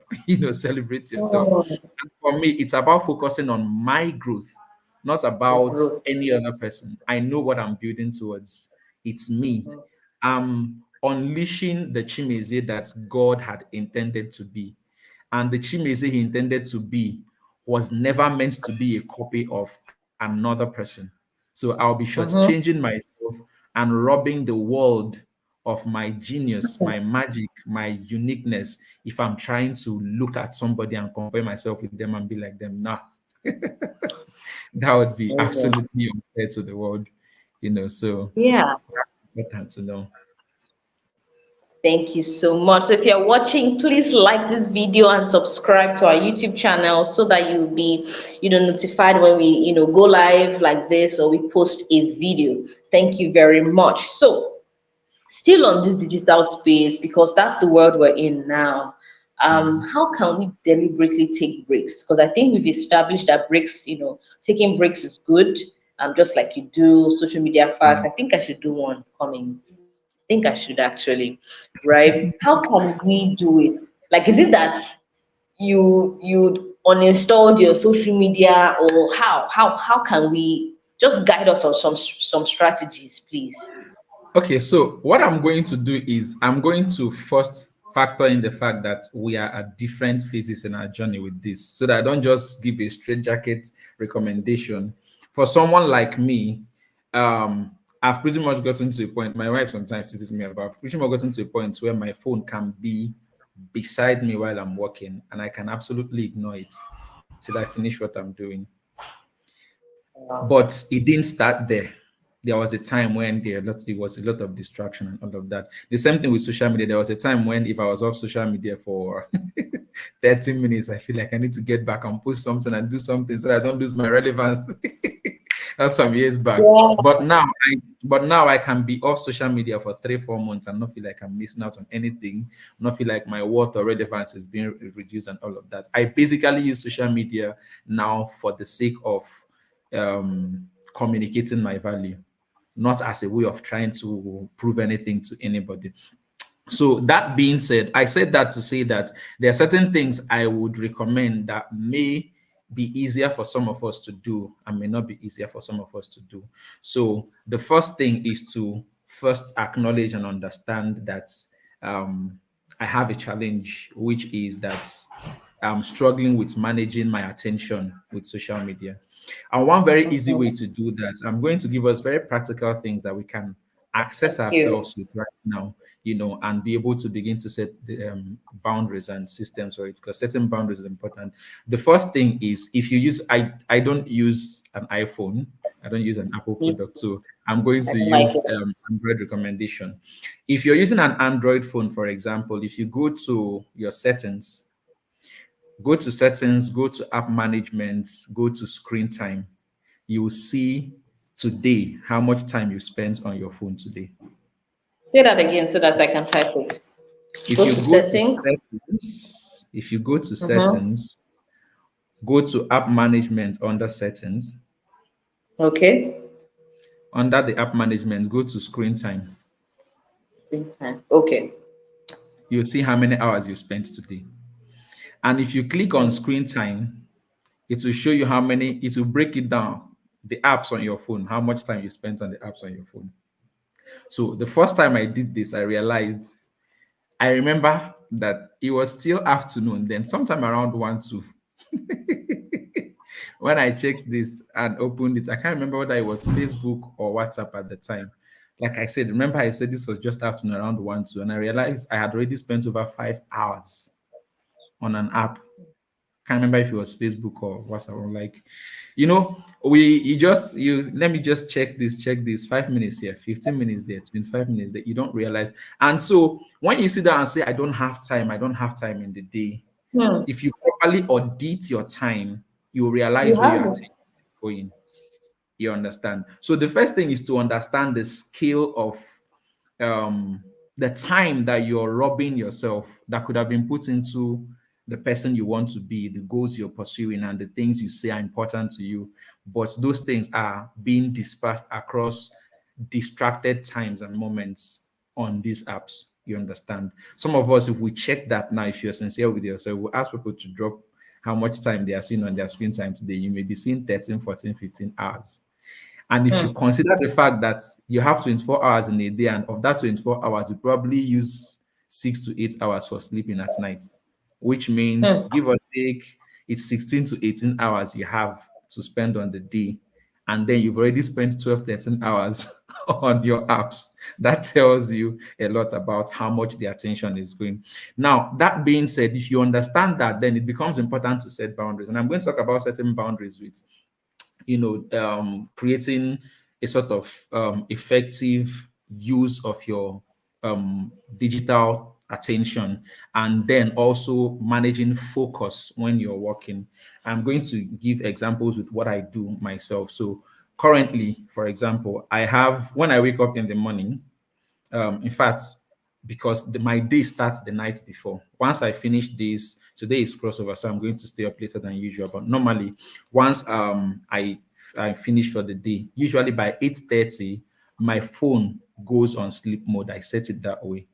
celebrate yourself. Hmm. And for me, it's about focusing on my growth, not For about growth. any other person. I know what I'm building towards. It's me. Mhm. I'm unleashing the Chimezie that God had intended to be. And the Chimezie he intended to be was never meant to be a copy of another person. So I'll be Mhm. shortchanging myself and robbing the world of my genius, my magic, my uniqueness if I'm trying to look at somebody and compare myself with them and be like them. Nah, that would be Okay. absolutely unfair to the world, So Yeah. important to know. Thank you so much. So if you're watching, please like this video and subscribe to our YouTube channel so that you'll be, notified when we, go live like this or we post a video. Thank you very much. So still on this digital space, because that's the world we're in now. Mm, How can we deliberately take breaks? Because I think we've established that breaks, taking breaks is good. Just like you do social media fast. mm. I think I should do one coming. I think I should actually, right? How can we do it? Like, is it that you uninstalled your social media, or how can we just guide us on some strategies, please? Okay, so what I'm going to do is I'm going to first factor in the fact that we are at different phases in our journey with this, so that I don't just give a straight jacket recommendation. For someone like me, I've pretty much gotten to a point. My wife sometimes teases me about. I've pretty much gotten to a point where my phone can be beside me while I'm working, and I can absolutely ignore it till I finish what I'm doing. Wow. But it didn't start there. There was a time when it was a lot of distraction and all of that. The same thing with social media. There was a time when if I was off social media for 30 minutes, I feel like I need to get back and post something and do something so that I don't lose my relevance. That's some years back. Yeah. But now I can be off social media for 3, 4 months and not feel like I'm missing out on anything, not feel like my worth or relevance is being reduced and all of that. I basically use social media now for the sake of communicating my value, not as a way of trying to prove anything to anybody. So that being said, I said that to say that there are certain things I would recommend that may be easier for some of us to do and may not be easier for some of us to do. So the first thing is to first acknowledge and understand that I have a challenge, which is that I'm struggling with managing my attention with social media. And one very easy way Mhm. to do that, I'm going to give us very practical things that we can access Thank you. ourselves with right now, and be able to begin to set the boundaries and systems for it, because setting boundaries is important. The first thing is, if you use, I don't use an iPhone, I don't use an Apple Me, product, so I'm going I to don't like use it. Android recommendation. If you're using an Android phone, for example, if you go to your settings, go to app management, go to screen time, you will see today how much time you spent on your phone today. Say that again so that I can type it. If Go you to go to settings. settings, if you go to Mm-hmm. settings, go to app management under settings. Okay. Under the app management, go to screen time. Screen time. Okay. You'll see how many hours you spent today. And if you click on Okay. screen time, it will show you how many, it will break it down, the apps on your phone, how much time you spent on the apps on your phone. So the first time I did this, I remember that it was still afternoon, then sometime around 1, 2. When I checked this and opened it, I can't remember whether it was Facebook or WhatsApp at the time. Like I said, remember I said this was just afternoon around 1, 2, and I realized I had already spent over 5 hours on an app. Can't remember if it was Facebook or WhatsApp. I'm like, you let me just check this, 5 minutes here, 15 minutes there, 25 minutes there. You don't realize. And so when you sit down and say, I don't have time in the day, Hmm. if you properly audit your time, you You realize where your have it. attention is going. You understand? So the first thing is to understand the scale of um, the time that you're robbing yourself that could have been put into the person you want to be, the goals you're pursuing, and the things you say are important to you. But those things are being dispersed across distracted times and moments on these apps. You understand? Some of us, if we check that now, if you're sincere with yourself, we ask people to drop how much time they are seeing on their screen time today, you may be seeing 13, 14, 15 hours. And if you Mm, consider the fact that you have 24 hours in a day, and of that 24 hours, you probably use 6 to 8 hours for sleeping at night, which means mm. give or take, it's 16 to 18 hours you have to spend on the day. And then you've already spent 12, 13 hours on your apps. That tells you a lot about how much the attention is going. Now, that being said, if you understand that, then it becomes important to set boundaries. And I'm going to talk about setting boundaries with creating a sort of effective use of your digital attention, and then also managing focus when you're working. I'm going to give examples with what I do myself. So currently, for example, I have, when I wake up in the morning, in fact, because my day starts the night before. Once I finish this, today is crossover, so I'm going to stay up later than usual. But normally, once I finish for the day, usually by 8:30, my phone goes on sleep mode. I set it that way.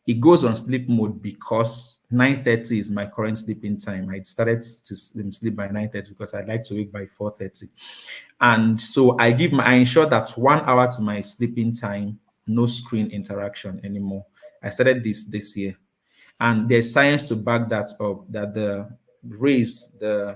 It goes on sleep mode because 9:30 is my current sleeping time. I started to sleep by 9:30 because I like to wake by 4:30. And so I ensure that 1 hour to my sleeping time, no screen interaction anymore. I started this year. And there's science to back that up, that the rays Yeah.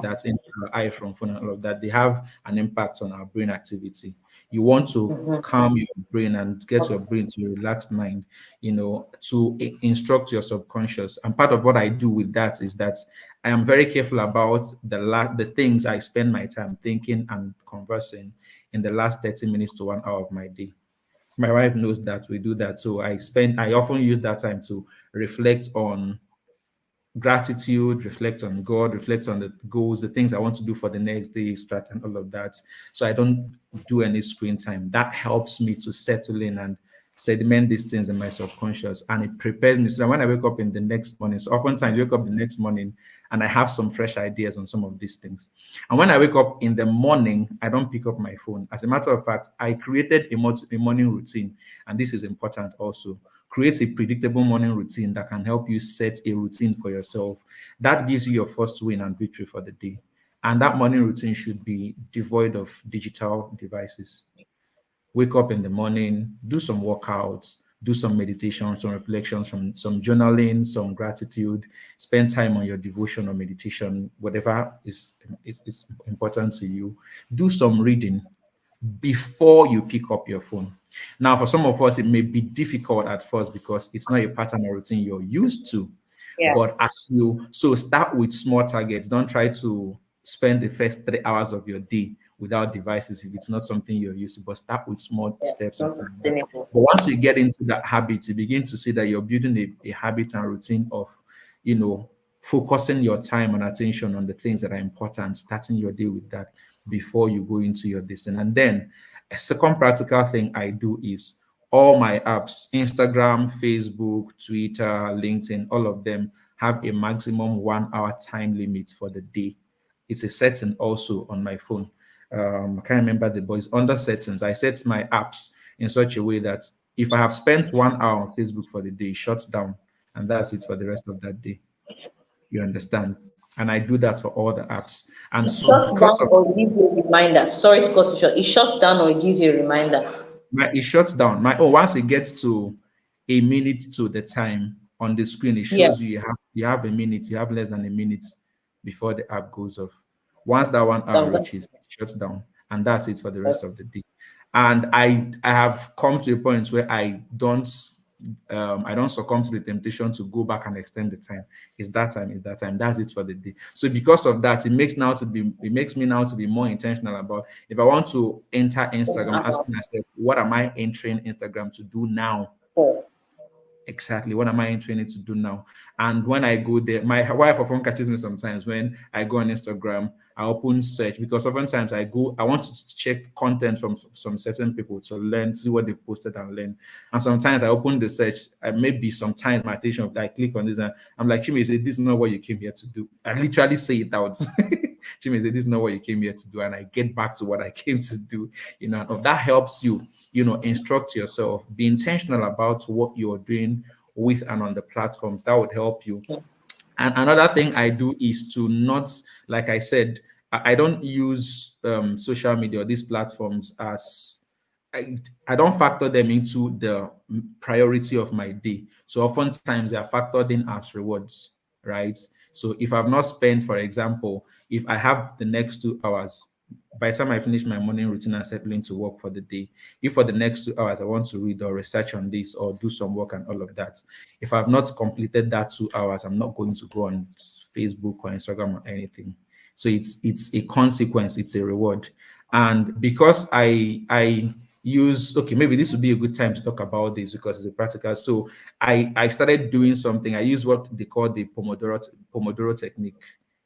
that enter our eye from phone and all of that, they have an impact on our brain activity. You want to Mhm. calm your brain and get your brain to a relaxed mind, to instruct your subconscious. And part of what I do with that is that I am very careful about the things I spend my time thinking and conversing in the last 30 minutes to 1 hour of my day. My wife knows that we do that. So I often use that time to reflect on gratitude, reflect on God, reflect on the goals, the things I want to do for the next day, strat and all of that. So I don't do any screen time. That helps me to settle in and sediment these things in my subconscious, and it prepares me so that when I wake up in the next morning, so oftentimes I wake up the next morning and I have some fresh ideas on some of these things. And when I wake up in the morning, I don't pick up my phone. As a matter of fact, I created a morning routine, and this is important also. Create a predictable morning routine that can help you set a routine for yourself. That gives you your first win and victory for the day. And that morning routine should be devoid of digital devices. Wake up in the morning, do some workouts, do some meditation, some reflections, some journaling, some gratitude, spend time on your devotion or meditation, whatever is important to you. Do some reading before you pick up your phone. Now, for some of us, it may be difficult at first because it's not a pattern or routine you're used to. Yeah. But start with small targets. Don't try to spend the first 3 hours of your day without devices if it's not something you're used to, but start with small Yeah. steps It's and not all of that. sustainable. But once you get into that habit, you begin to see that you're building a habit and routine of, you know, focusing your time and attention on the things that are important, starting your day with that before you go into your destiny. And then a second practical thing I do is all my apps, Instagram, Facebook, Twitter, LinkedIn, all of them have a maximum 1 hour time limit for the day. It's a setting also on my phone. I can't remember the boys under settings. I set my apps in such a way that if I have spent 1 hour on Facebook for the day, it shuts down, and that's it for the rest of that day. You understand? And I do that for all the apps. And It so shuts down because of or it gives you a reminder. Sorry to cut you short. It shuts down or it gives you a reminder. it shuts down. Once it gets to a minute to the time on the screen, it Yeah. shows you have a minute, you have less than a minute before the app goes off. Once that 1 hour So I'm going reaches, it shuts down, and that's it for the rest of the day. And I have come to a point where I don't succumb to the temptation to go back and extend the time. It's that time, it's that time. That's it for the day. So because of that, it makes me now to be more intentional about if I want to enter Instagram, to asking myself, what am I entering Instagram to do now? for. Exactly, what am I entering it to do now? And when I go there, my wife often catches me sometimes when I go on Instagram. I open search because oftentimes I want to check content from some certain people to learn, see what they've posted and learn. And sometimes I open the search, and maybe sometimes my attention, I click on this and I'm like, Chimezie, this is not what you came here to do. I literally say it out. Chimezie, this is not what you came here to do. And I get back to what I came to do. And if that helps you, instruct yourself, be intentional about what you're doing with and on the platforms. That would help you And another thing I do is to not, like I said, I don't use social media or these platforms as I, I don't factor them into the priority of my day. So oftentimes they are factored in as rewards, right? So if I've not spent, for example, if I have the next 2 hours, by the time I finish my morning routine and settling to work for the day, if for the next 2 hours I want to read or research on this or do some work and all of that, if I've not completed that 2 hours, I'm not going to go on Facebook or Instagram or anything. So it's a consequence, it's a reward. And because I use, okay, maybe this would be a good time to talk about this because it's a practical. So I started doing something. I use what they call the Pomodoro technique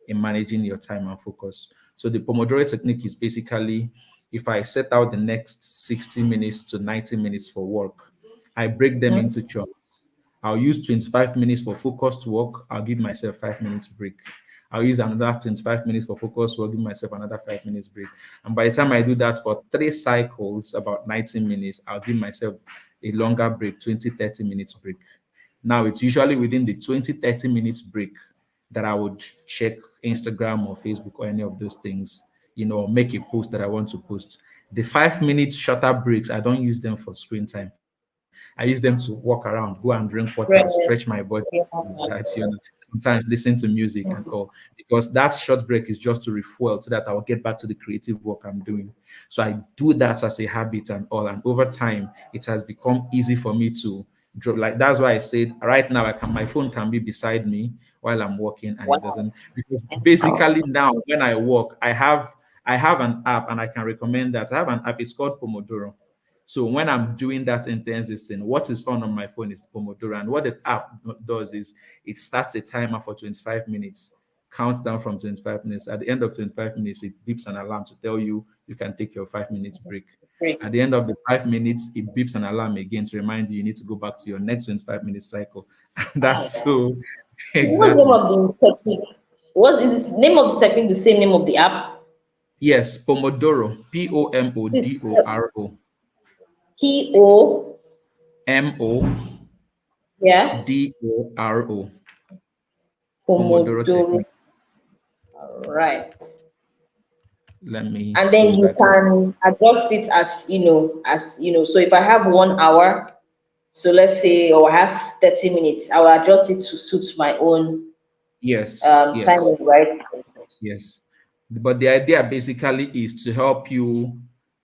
in managing your time and focus. So the Pomodoro technique is basically, if I set out the next 60 minutes to 90 minutes for work, I break them Mhm. into chunks. I'll use 25 minutes for focused work. I'll give myself 5 minutes break. I'll use another 25 minutes for focused work, give myself another 5 minutes break. And by the time I do that for 3 cycles, about 90 minutes, I'll give myself a longer break, 20, 30 minutes break. Now it's usually within the 20, 30 minutes break that I would check Instagram or Facebook or any of those things, make a post that I want to post. The 5 minutes shorter breaks, I don't use them for screen time. I use them to walk around, go and drink water, stretch Right. my body, Yeah. sometimes listen to music and all. Because that short break is just to refuel so that I'll get back to the creative work I'm doing. So I do that as a habit and all. And over time, it has become easy for me to drop. Like that's why I said right now my phone can be beside me while I'm working and it Wow. doesn't, because basically now when I work, I have an app and I can recommend that. I have an app, it's called Pomodoro. So when I'm doing that intense thing, what is on my phone is Pomodoro. And what the app does is it starts a timer for 25 minutes, counts down from 25 minutes. At the end of 25 minutes, it beeps an alarm to tell you you can take your 5 minutes break. Great. At the end of the 5 minutes, it beeps an alarm again to remind you need to go back to your next 25-minute cycle. And that's so What's the name exactly. of the technique? What is the name of the technique? The same name of the app? Yes, Pomodoro, Pomodoro, P O. Yeah. Modoro, Pomodoro Pomodoro. technique. Right. Let me And see then if you I can. can adjust it as. So if I have 1 hour, so let's say, or I have 30 minutes, I will adjust it to suit my own Yes, yes, timing, right? yes. But the idea basically is to help you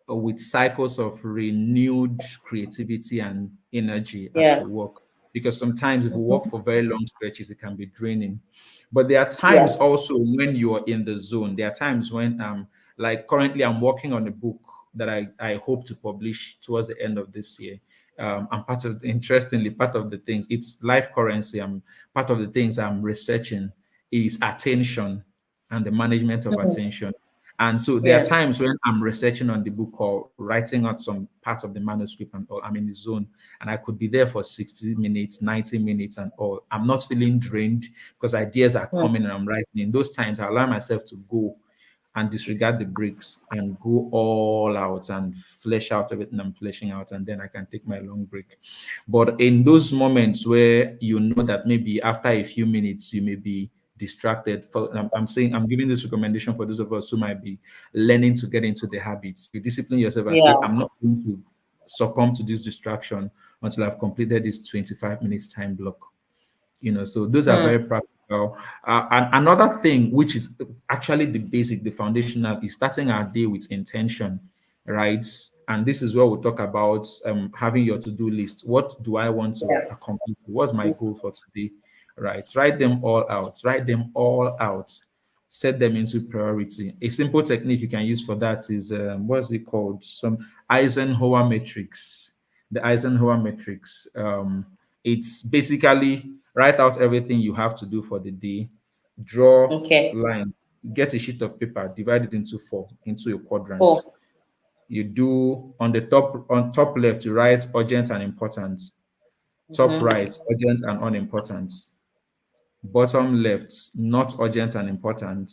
with cycles of renewed creativity and energy as Yeah. you work. Because sometimes if we work Mhm. for very long stretches, it can be draining. But there are times Yeah. also when you are in the zone. There are times when like currently I'm working on a book that I hope to publish towards the end of this year. And interestingly, part of the things, it's life currency. Part of the things I'm researching is attention and the management of Mhm. attention. And so there are Yeah. times when I'm researching on the book or writing out some parts of the manuscript and all, I'm in the zone and I could be there for 60 minutes, 90 minutes and all. I'm not feeling drained because ideas are Mhm. coming and I'm writing. In those times, I allow myself to go and disregard the breaks and go all out and flesh out everything I'm fleshing out, and then I can take my long break. But in those moments where you know that maybe after a few minutes you may be distracted, I'm saying I'm giving this recommendation for those of us who might be learning to get into the habits. You discipline yourself and say, Yeah. I'm not going to succumb to this distraction until I've completed this 25 minutes time block. So those are Hmm. very practical. And another thing which is actually the basic, the foundational, is starting our day with intention, right? And this is where we'll talk about having your to-do list. What do I want to Yeah. accomplish? What's my goal for today? Right, write them all out, set them into priority. A simple technique you can use for that is what's it called, some Eisenhower matrix. The Eisenhower matrix, it's basically write out everything you have to do for the day, draw Okay. line, get a sheet of paper, divide it into four, into a quadrant. Cool. You do on top left, you write urgent and important. Top Mm-hmm. right, urgent and unimportant. Bottom left, not urgent and important.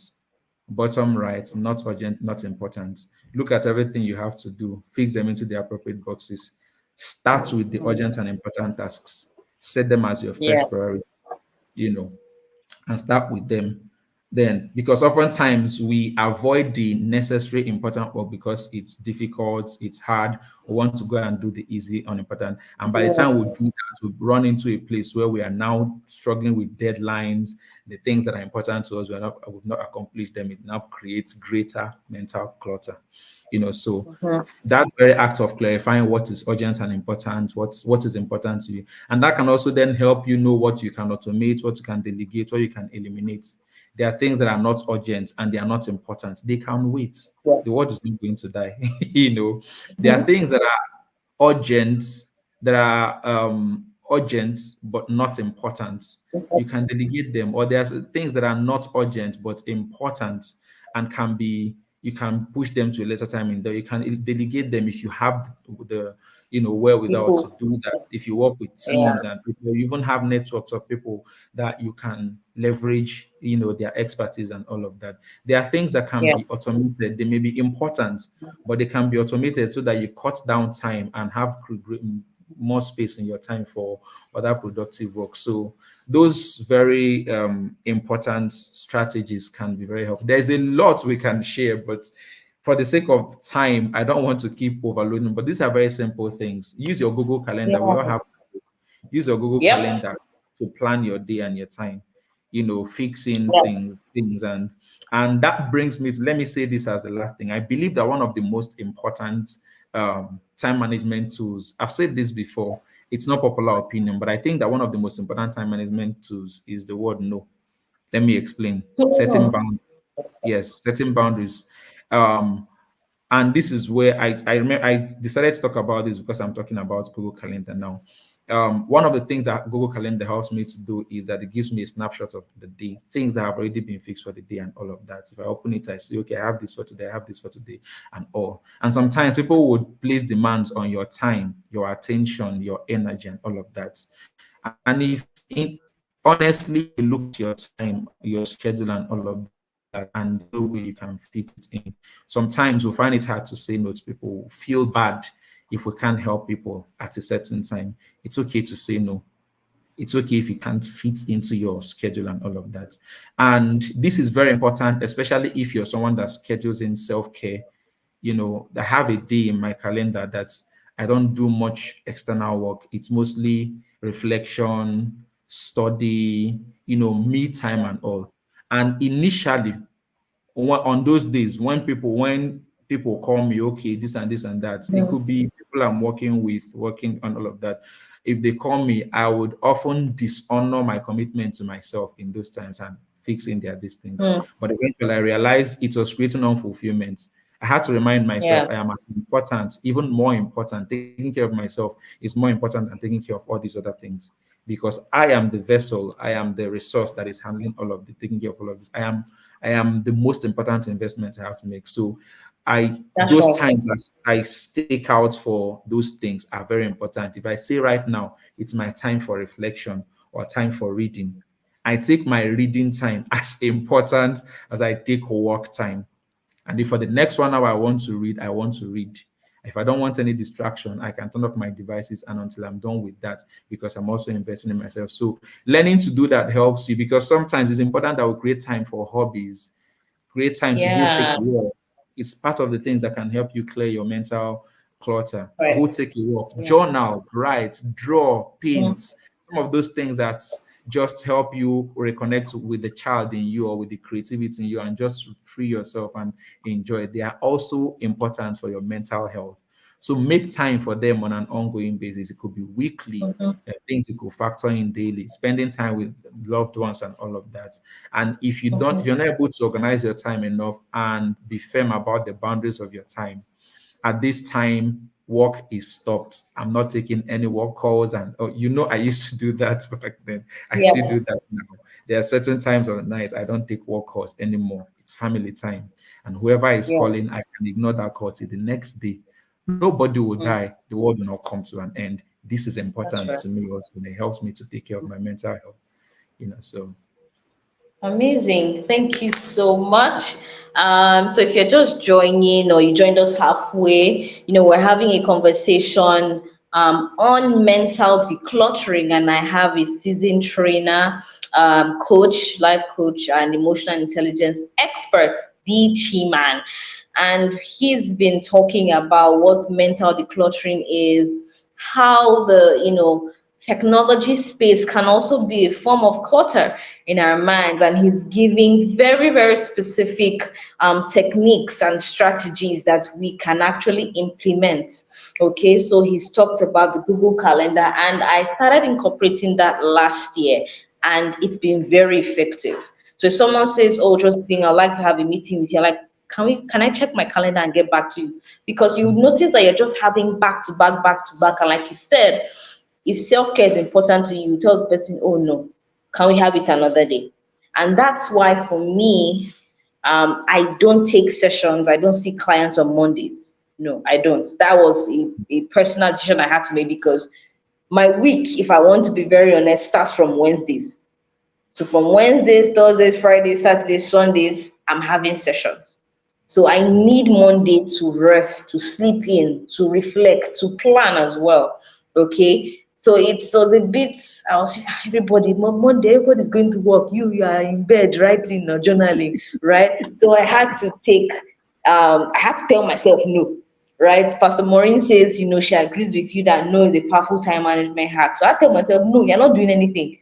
Bottom right, not urgent, not important. Look at everything you have to do, fix them into the appropriate boxes. Start with the urgent and important tasks. Set them as your Yeah. first priority, you know. and start with them. Then, because oftentimes we avoid the necessary important work because it's difficult, it's hard, we want to go and do the easy unimportant. And by the time we Yes. do that, we run into a place where we are now struggling with deadlines, the things that are important to us, we've not accomplished them. It now creates greater mental clutter. So Mhm. that very act of clarifying what is urgent and important, what is important to you, and that can also then help you know what you can automate, what you can delegate, what you can eliminate. There are things that are not urgent and they are not important. They can wait. Yeah. The world is not going to die. There are Mhm. things that are urgent, that are urgent but not important. You can delegate them, or there's things that are not urgent but important and can be, you can push them to a later time in there. You can delegate them if you have the wherewithal to People. do that. If you work with Yeah. teams and people, you even have networks of people that you can leverage, their expertise and all of that. There are things that can Yeah. be automated. They may be important, but they can be automated so that you cut down time and have more space in your time for other productive work. So those very important strategies can be very helpful. There's a lot we can share, but for the sake of time, I don't want to keep overloading. But these are very simple things. Use your Google Calendar. We all Yeah. have, use your Google Yep. Calendar to plan your day and your time. Fixing Yeah. things, and that brings me to, let me say this as the last thing. I believe that one of the most important time management tools, I've said this before, it's not popular opinion, but I think that one of the most important time management tools is the word no. Let me explain. Setting Mhm. boundaries. Yes, setting boundaries. Um, and this is where I remember I decided to talk about this because I'm talking about Google Calendar now. One of the things that Google Calendar helps me to do is that it gives me a snapshot of the day, things that have already been fixed for the day and all of that. If I open it, I see, okay, I have this for today, I have this for today, and all. And sometimes people would place demands on your time, your attention, your energy, and all of that. And if honestly you look at your time, your schedule, and all of that, and there's no way you can fit it in, sometimes we'll find it hard to say no to people. We'll feel bad if we can't help people at a certain time. It's okay to say no. It's okay if you can't fit into your schedule and all of that. And this is very important, especially if you're someone that schedules in self-care. I have a day in my calendar that I don't do much external work. It's mostly reflection, study, me time and all. And initially, on those days when people call me, okay, this and this and that, it Mhm. could be people I'm working with, working on all of that. If they call me, I would often dishonor my commitment to myself in those times and fixing these things. Mm. But eventually I realized it was creating unfulfillment. I had to remind myself Yeah. I am as important, even more important. Taking care of myself is more important than taking care of all these other things, because I am the vessel, I am the resource that is handling all of the taking care of all of this. I am the most important investment I have to make. So That's those right. times as I stake out for those things are very important. If I say right now it's my time for reflection or time for reading, I take my reading time as important as I take work time. And if for the next 1 hour I want to read, I want to read. If I don't want any distraction, I can turn off my devices and until I'm done with that, because I'm also investing in myself. So learning to do that helps you, because sometimes it's important that we create time for hobbies, create time to go take Yeah. a walk. It's part of the things that can help you clear your mental clutter. Go Right. take a walk, Yeah. journal, write, draw, Mm. paint. Some of those things that just help you reconnect with the child in you or with the creativity in you and just free yourself and enjoy. They are also important for your mental health. So make time for them on an ongoing basis. It could be weekly, Mhm. things you could factor in daily, spending time with loved ones and all of that. And if Mhm. you're not able to organize your time enough and be firm about the boundaries of your time, at this time, work is stopped. I'm not taking any work calls. And I used to do that back then. I still Yeah. do that now. There are certain times of the night I don't take work calls anymore. It's family time. And whoever is Yeah. calling, I can ignore that call till the next day. Nobody will Mm. die. The world will not come to an end. This is That's important right. to me also. And it helps me to take care of my mental health. So Amazing. Thank you so much. So if you're just joining or you joined us halfway, we're having a conversation on mental decluttering, and I have a seasoned trainer coach, life coach, and emotional intelligence expert, the ChiMan. And he's been talking about what mental decluttering is, how technology space can also be a form of clutter in our minds, and he's giving very, very specific techniques and strategies that we can actually implement. Okay, so he's talked about the Google Calendar, and I started incorporating that last year, and it's been very effective. So if someone says, "Oh, just being, I'd like to have a meeting with you," like, can I check my calendar and get back to you? Because you notice that you're just having back to back, and like you said, if self-care is important to you, tell the person, "Oh no, can we have it another day?" And that's why for me, I don't take sessions, I don't see clients on Mondays. No, I don't. That was a personal decision I had to make, because my week, if I want to be very honest, starts from Wednesdays. So from Wednesdays, Thursdays, Fridays, Saturdays, Sundays, I'm having sessions. So I need Monday to rest, to sleep in, to reflect, to plan as well. Okay. So it was a bit, I was everybody, Monday, everybody's going to work. You are in bed writing or journaling, right? So I had to tell myself no, right? Pastor Maureen says, she agrees with you that no is a powerful time management hack. So I tell myself, no, you're not doing anything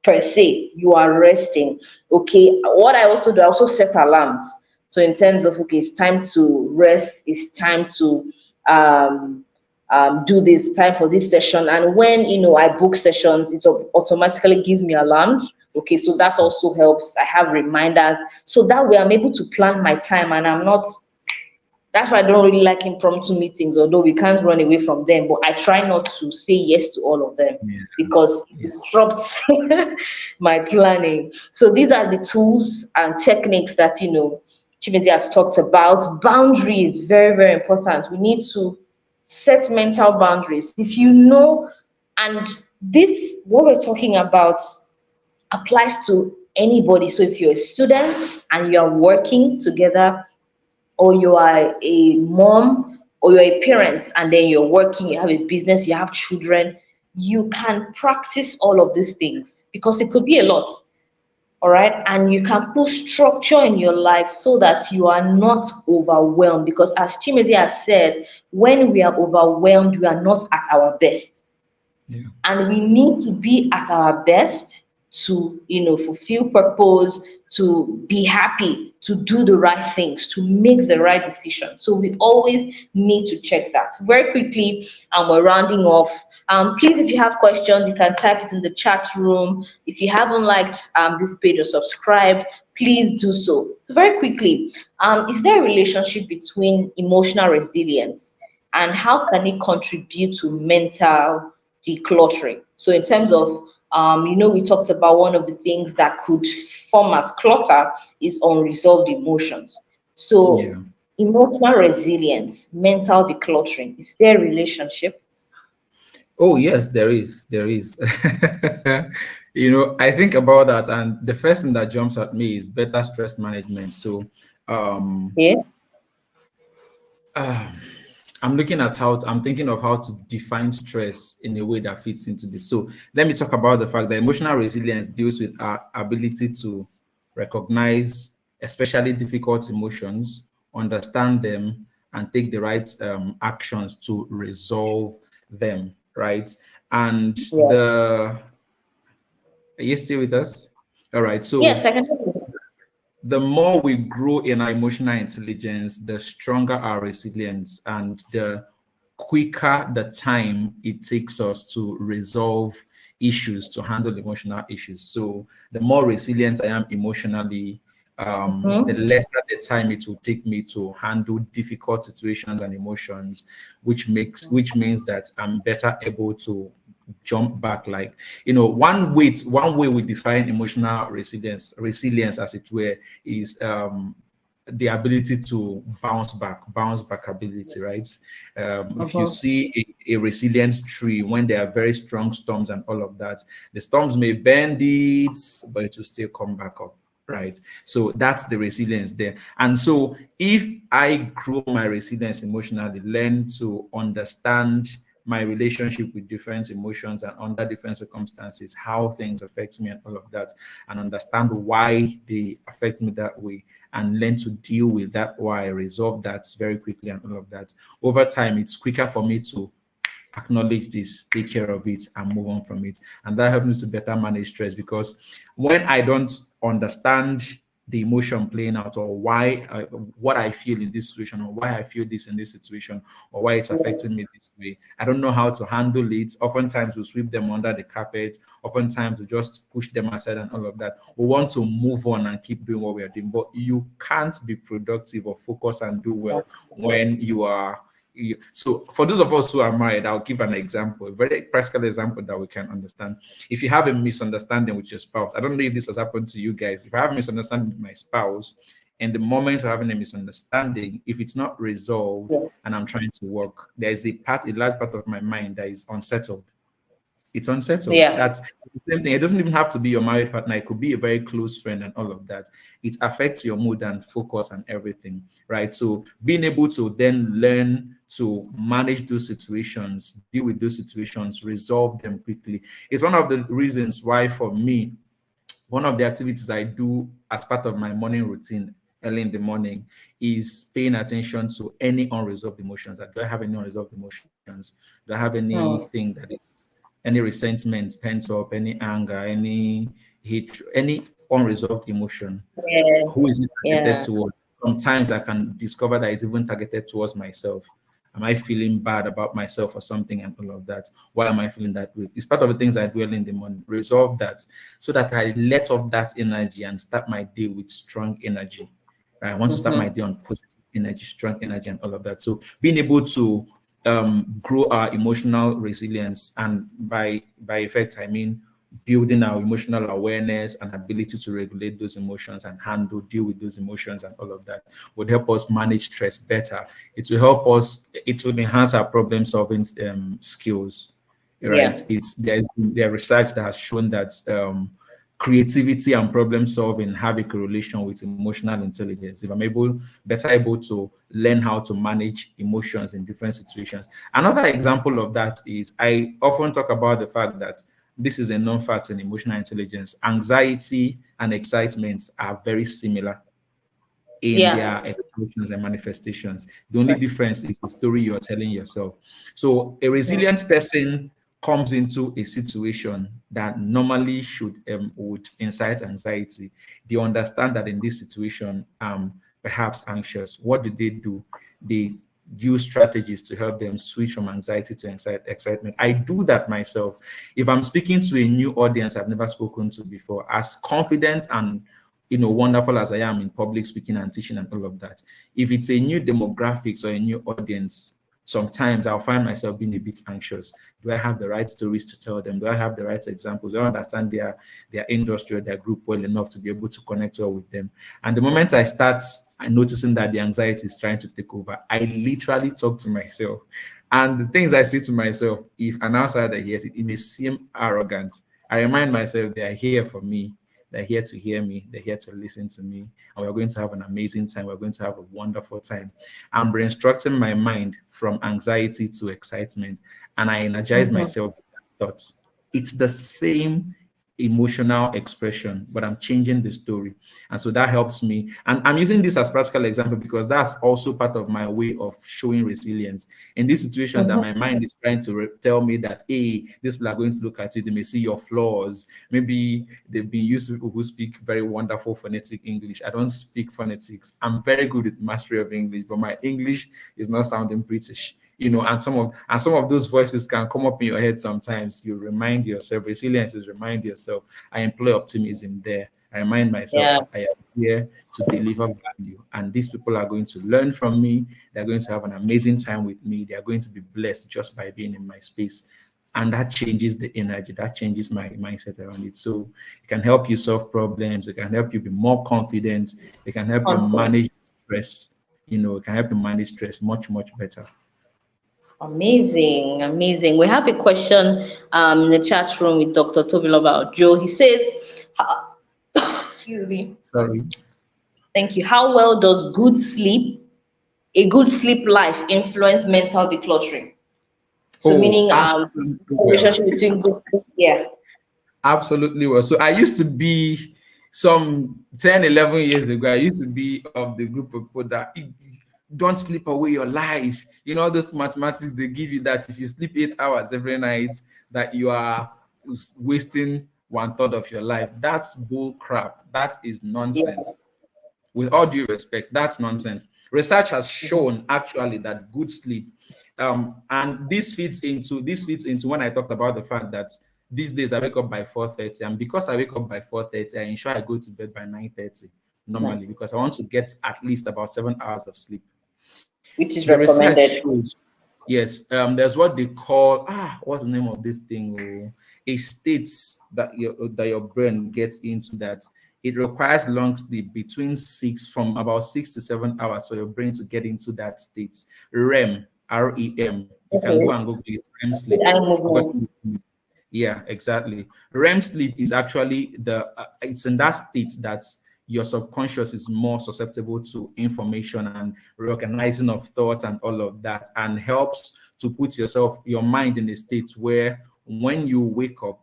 per se, you are resting. Okay, what I also do, I also set alarms. So in terms of, okay, it's time to rest, it's time to do this, time for this session. And when I book sessions, it automatically gives me alarms. Okay, so that also helps. I have reminders, so that way I'm able to plan my time, and I'm not. That's why I don't really like impromptu meetings, although we can't run away from them. But I try not to say yes to all of them, Yeah. because it Yeah. disrupts my planning. So these are the tools and techniques that Chimezie has talked about. Boundaries, very, very important. We need to set mental boundaries. If you know, and this, what we're talking about, applies to anybody. So if you're a student and you're working together, or you are a mom, or you're a parent and then you're working, you have a business, you have children, you can practice all of these things, because it could be a lot. All right, and you can put structure in your life so that you are not overwhelmed, because as Chimezie has said, when we are overwhelmed, we are not at our best. Yeah. And we need to be at our best to fulfill purpose, to be happy, to do the right things, to make the right decision. So we always need to check that. Very quickly, and we're rounding off. Please, if you have questions, you can type it in the chat room. If you haven't liked this page or subscribed, please do so. So very quickly, is there a relationship between emotional resilience and how can it contribute to mental decluttering? So in terms of we talked about one of the things that could form as clutter is unresolved emotions. So Yeah. emotional resilience, mental decluttering, is there a relationship? Oh, yes, there is. There is. I think about that, and the first thing that jumps at me is better stress management. So, um, Yeah. uh, I'm thinking of how to define stress in a way that fits into this. So, let me talk about the fact that emotional resilience deals with our ability to recognize, especially difficult emotions, understand them, and take the right actions to resolve them, right? And Yeah. are you still with us? All right. Yes, So I can. the more we grow in our emotional intelligence, the stronger our resilience, and the quicker the time it takes us to resolve issues, to handle emotional issues. So the more resilient I am emotionally, the Mhm. lesser the time it will take me to handle difficult situations and emotions, which means that I'm better able to jump back. Like, one way we define emotional resilience as it were, is the ability to bounce back ability, right? If you Mhm. see a resilient tree, when there are very strong storms and all of that, the storms may bend it, but it will still come back up, right? So that's the resilience there. And so if I grow my resilience emotionally, learn to understand my relationship with different emotions and under different circumstances, how things affect me and all of that, and understand why they affect me that way, and learn to deal with that, why, resolve that very quickly and all of that. Over time, it's quicker for me to acknowledge this, take care of it, and move on from it. And that helps me to better manage stress, because when I don't understand the emotion playing out, or why what I feel in this situation, or why I feel this in this situation, or why it's affecting me this way, I don't know how to handle it. Oftentimes we sweep them under the carpet. Oftentimes we just push them aside and all of that. We want to move on and keep doing what we are doing, but you can't be productive or focus and do well when you are so for those of us who are married, I'll give an example, a very practical example that we can understand. If you have a misunderstanding with your spouse, I don't know if this has happened to you guys. If I have a misunderstanding with my spouse, and the moment we're having a misunderstanding, if it's not resolved and I'm trying to work, there's a large part of my mind that is unsettled. It's unsettled. Yeah. That's the same thing. It doesn't even have to be your married partner. It could be a very close friend and all of that. It affects your mood and focus and everything, right? So being able to then learn to manage those situations, deal with those situations, resolve them quickly, is one of the reasons why, for me, one of the activities I do as part of my morning routine early in the morning is paying attention to any unresolved emotions. Do I have any unresolved emotions? Do I have anything that is any resentment pent up, any anger, any hatred, any unresolved emotion? Yeah. Who is it targeted Yeah. towards? Sometimes I can discover that it's even targeted towards myself. Am I feeling bad about myself or something and all of that? Why am I feeling that way? It's part of the things I do early in the morning. Resolve that so that I let off that energy and start my day with strong energy. Right? I want to start my day on positive energy, strong energy, and all of that. So being able to grow our emotional resilience, and by effect, I mean building our emotional awareness and ability to regulate those emotions and deal with those emotions and all of that, would help us manage stress better. It will help us, it will enhance our problem solving skills, right? Yeah. There's research that has shown that creativity and problem solving have a correlation with emotional intelligence. If I'm better able to learn how to manage emotions in different situations. Another example of that is, I often talk about the fact that this is a known fact in emotional intelligence. Anxiety and excitement are very similar in Yeah. their expressions and manifestations. The only difference is the story you're telling yourself. So a resilient person comes into a situation that normally would incite anxiety. They understand that in this situation, perhaps anxious. What do? They use strategies to help them switch from anxiety to excitement. I do that myself. If I'm speaking to a new audience I've never spoken to before, as confident and wonderful as I am in public speaking and teaching and all of that, if it's a new demographics or a new audience, sometimes I'll find myself being a bit anxious. Do I have the right stories to tell them? Do I have the right examples? Do I understand their industry or their group well enough to be able to connect well with them? And the moment I start noticing that the anxiety is trying to take over, I literally talk to myself. And the things I say to myself, if an outsider hears it, it may seem arrogant. I remind myself they are here for me. They're here to hear me. They're here to listen to me. And we're going to have an amazing time. We're going to have a wonderful time. I'm reinstructing my mind from anxiety to excitement. And I energize myself with that thought. It's the same emotional expression, but I'm changing the story. And so that helps me. And I'm using this as practical example because that's also part of my way of showing resilience. In this situation that my mind is trying to tell me that, hey, these people are going to look at you, they may see your flaws. Maybe they've been used to people who speak very wonderful phonetic English. I don't speak phonetics. I'm very good at mastery of English, but my English is not sounding British. And some of those voices can come up in your head sometimes. You remind yourself, resilience is remind yourself. I employ optimism there. I remind myself Yeah. I am here to deliver value, and these people are going to learn from me. They're going to have an amazing time with me. They are going to be blessed just by being in my space. And that changes the energy, that changes my mindset around it. So it can help you solve problems, it can help you be more confident, it can help you manage stress, it can help you manage stress much, much better. Amazing, amazing. We have a question in the chat room with Dr. Tobiloba Joe. He says, excuse me. Sorry. Thank you. How well does a good sleep life influence mental decluttering? So Oh, meaning absolutely well. relationship between good, yeah, Absolutely well. So I used to be some 10, 11 years ago, I used to be of the group of people that don't sleep away your life. You know, those mathematics they give you that if you sleep 8 hours every night, that you are wasting one third of your life. That's bull crap. That is yeah, nonsense. With all due respect, that's nonsense. Research has mhm, shown actually that good sleep, and this fits into when I talked about the fact that these days I wake up by 4:30, and because I wake up by 4:30, I ensure I go to bed by 9:30 no, normally because I want to get at least about 7 hours of sleep. which is The research recommended. shows, yes, there's what they call what's the name of this thing? Oh, a states that your brain gets into that it requires long sleep between from about 6 to 7 hours for your brain to get into that state. REM, REM. You can go Okay, and Google it. REM good sleep. eye Because movement. yeah, exactly. REM sleep is actually it's in that state that your subconscious is more susceptible to information and reorganizing of thoughts and all of that, and helps to put your mind in a state where when you wake up,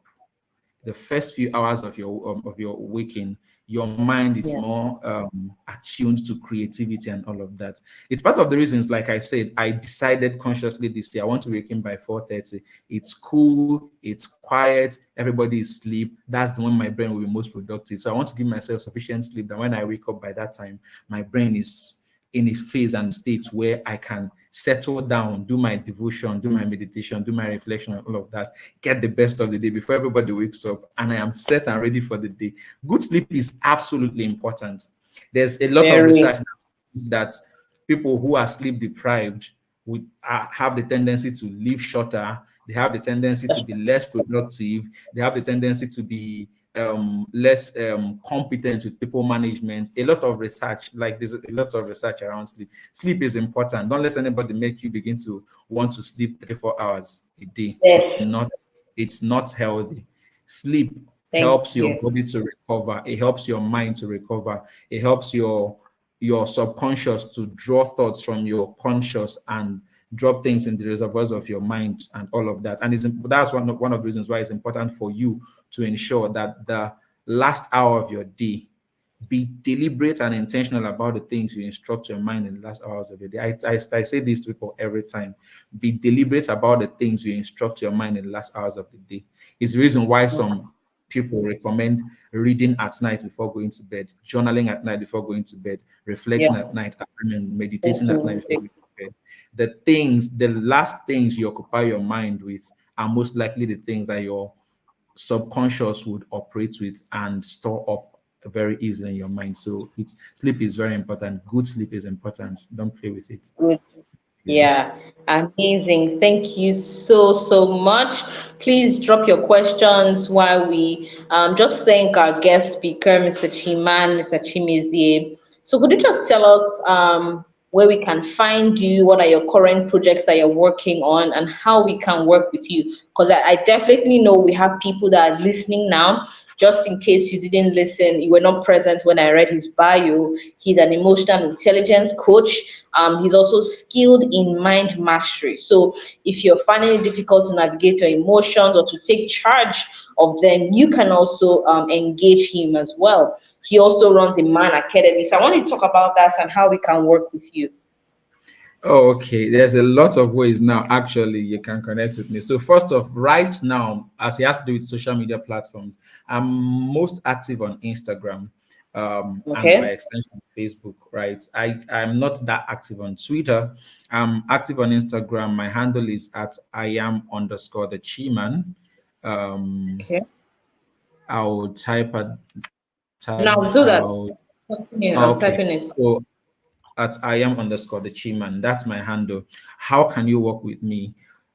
the first few hours of your waking, your mind is Yeah, more attuned to creativity and all of that. It's part of the reasons, like I said, I decided consciously this year I want to wake in by 4:30. It's cool, it's quiet, everybody is asleep. That's when my brain will be most productive. So I want to give myself sufficient sleep that when I wake up by that time, my brain is in a phase and state where I can settle down, do my devotion, do my meditation, do my reflection, and all of that, get the best of the day before everybody wakes up, and I am set and ready for the day. Good sleep is absolutely important. There's a lot of very. research that people who are sleep deprived would have the tendency to live shorter. They have the tendency to be less productive. They have the tendency to be less competent with people management. A lot of research, like there's a lot of research around sleep. Sleep is important. Don't let anybody make you begin to want to sleep 3, 4 hours a day. It's Yes, not. It's not healthy. Sleep thank helps your you. body to recover. It helps your mind to recover. It helps your subconscious to draw thoughts from your conscious and drop things in the reservoirs of your mind and all of that. And that's one of the reasons why it's important for you to ensure that the last hour of your day, be deliberate and intentional about the things you instruct your mind in the last hours of your day. I say this to people every time. Be deliberate about the things you instruct your mind in the last hours of the day. It's the reason why some people recommend reading at night before going to bed, journaling at night before going to bed, reflecting Yeah, at night, and thank meditating at night before you. going to bed. The last things you occupy your mind with are most likely the things that your subconscious would operate with and store up very easily in your mind. So it's sleep is very important. Good sleep is important. Don't play with it. Good. With it. Yeah, amazing. Thank you so, so much. Please drop your questions while we just thank our guest speaker, Mr. Chiman, Mr. Chimezie. So, could you just tell us where we can find you? What are your current projects that you're working on, and how we can work with you? Because I definitely know we have people that are listening now. Just in case you didn't listen, you were not present when I read his bio. He's an emotional intelligence coach. He's also skilled in mind mastery. So if you're finding it difficult to navigate your emotions or to take charge of them, you can also engage him as well. He also runs a Man Academy. So I want to talk about that and how we can work with you. Oh, okay. There's a lot of ways now. Actually, you can connect with me. So first off, right now, as it has to do with social media platforms, I'm most active on Instagram, and by Okay. extension, Facebook. Right. I'm not that active on Twitter. I'm active on Instagram. My handle is at I am underscore the Chiman. Um, Okay. I'll type Now it do that. out. Continue. I'm Okay. typing it. So at I am underscore the Chiman. That's my handle. How can you work with me?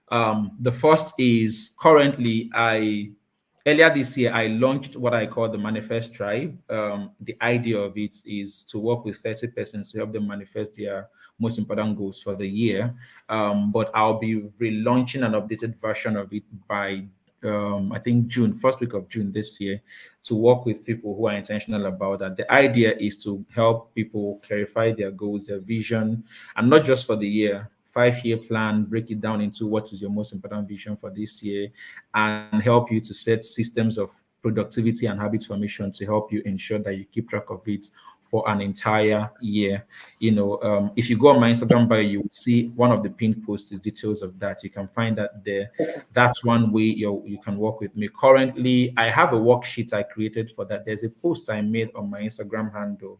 The first is currently earlier this year I launched what I call the Manifest Tribe. The idea of it is to work with 30 persons to help them manifest their most important goals for the year. But I'll be relaunching an updated version of it by I think June, first week of June this year, to work with people who are intentional about that. The idea is to help people clarify their goals, their vision, and not just for the year, 5-year plan, break it down into what is your most important vision for this year, and help you to set systems of productivity and habit formation to help you ensure that you keep track of it for an entire year. If you go on my Instagram bio, you will see one of the pinned posts is details of that. You can find that there. That's one way you can work with me. Currently, I have a worksheet I created for that. There's a post I made on my Instagram handle,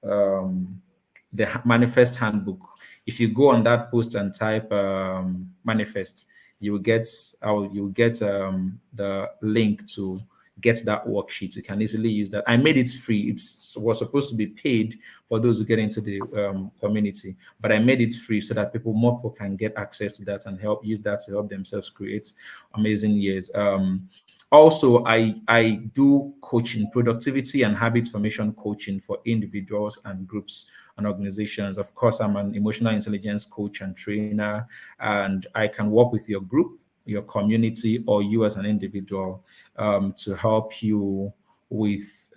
um, the manifest handbook. If you go on that post and type manifest, you will get the link to get that worksheet. You can easily use that. I made it free. It was supposed to be paid for those who get into the community, but I made it free so that more people can get access to that and use that to help themselves create amazing years. Also, I do coaching, productivity and habit formation coaching for individuals and groups and organizations. Of course, I'm an emotional intelligence coach and trainer, and I can work with your group, your community, or you as an individual to help you with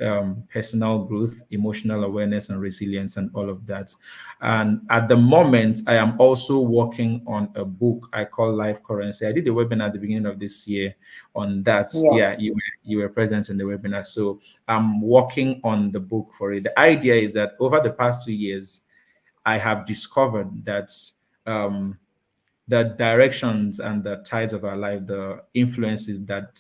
personal growth, emotional awareness, and resilience, and all of that. And at the moment, I am also working on a book I call Life Currency. I did a webinar at the beginning of this year on that. Yeah. Yeah, you were present in the webinar. So I'm working on the book for it. The idea is that over the past 2 years, I have discovered that the directions and the tides of our life, the influences that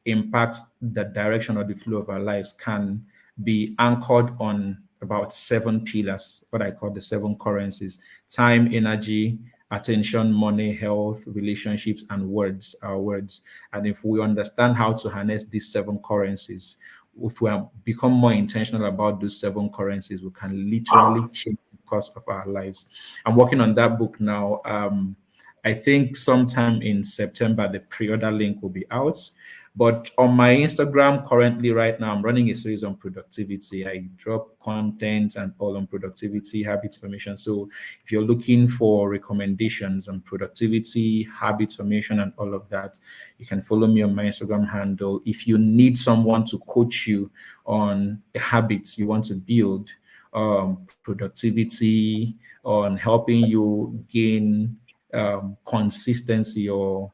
impact the direction or the flow of our lives, can be anchored on about 7 pillars, what I call the 7 currencies: time, energy, attention, money, health, relationships, and words, our words. And if we understand how to harness these 7 currencies, if we become more intentional about those 7 currencies, we can literally change the course of our lives. I'm working on that book now. I think sometime in September, the pre-order link will be out. But on my Instagram currently, right now, I'm running a series on productivity. I drop content and all on productivity, habits formation. So if you're looking for recommendations on productivity, habits formation, and all of that, you can follow me on my Instagram handle. If you need someone to coach you on a habit you want to build, productivity, on helping you gain consistency or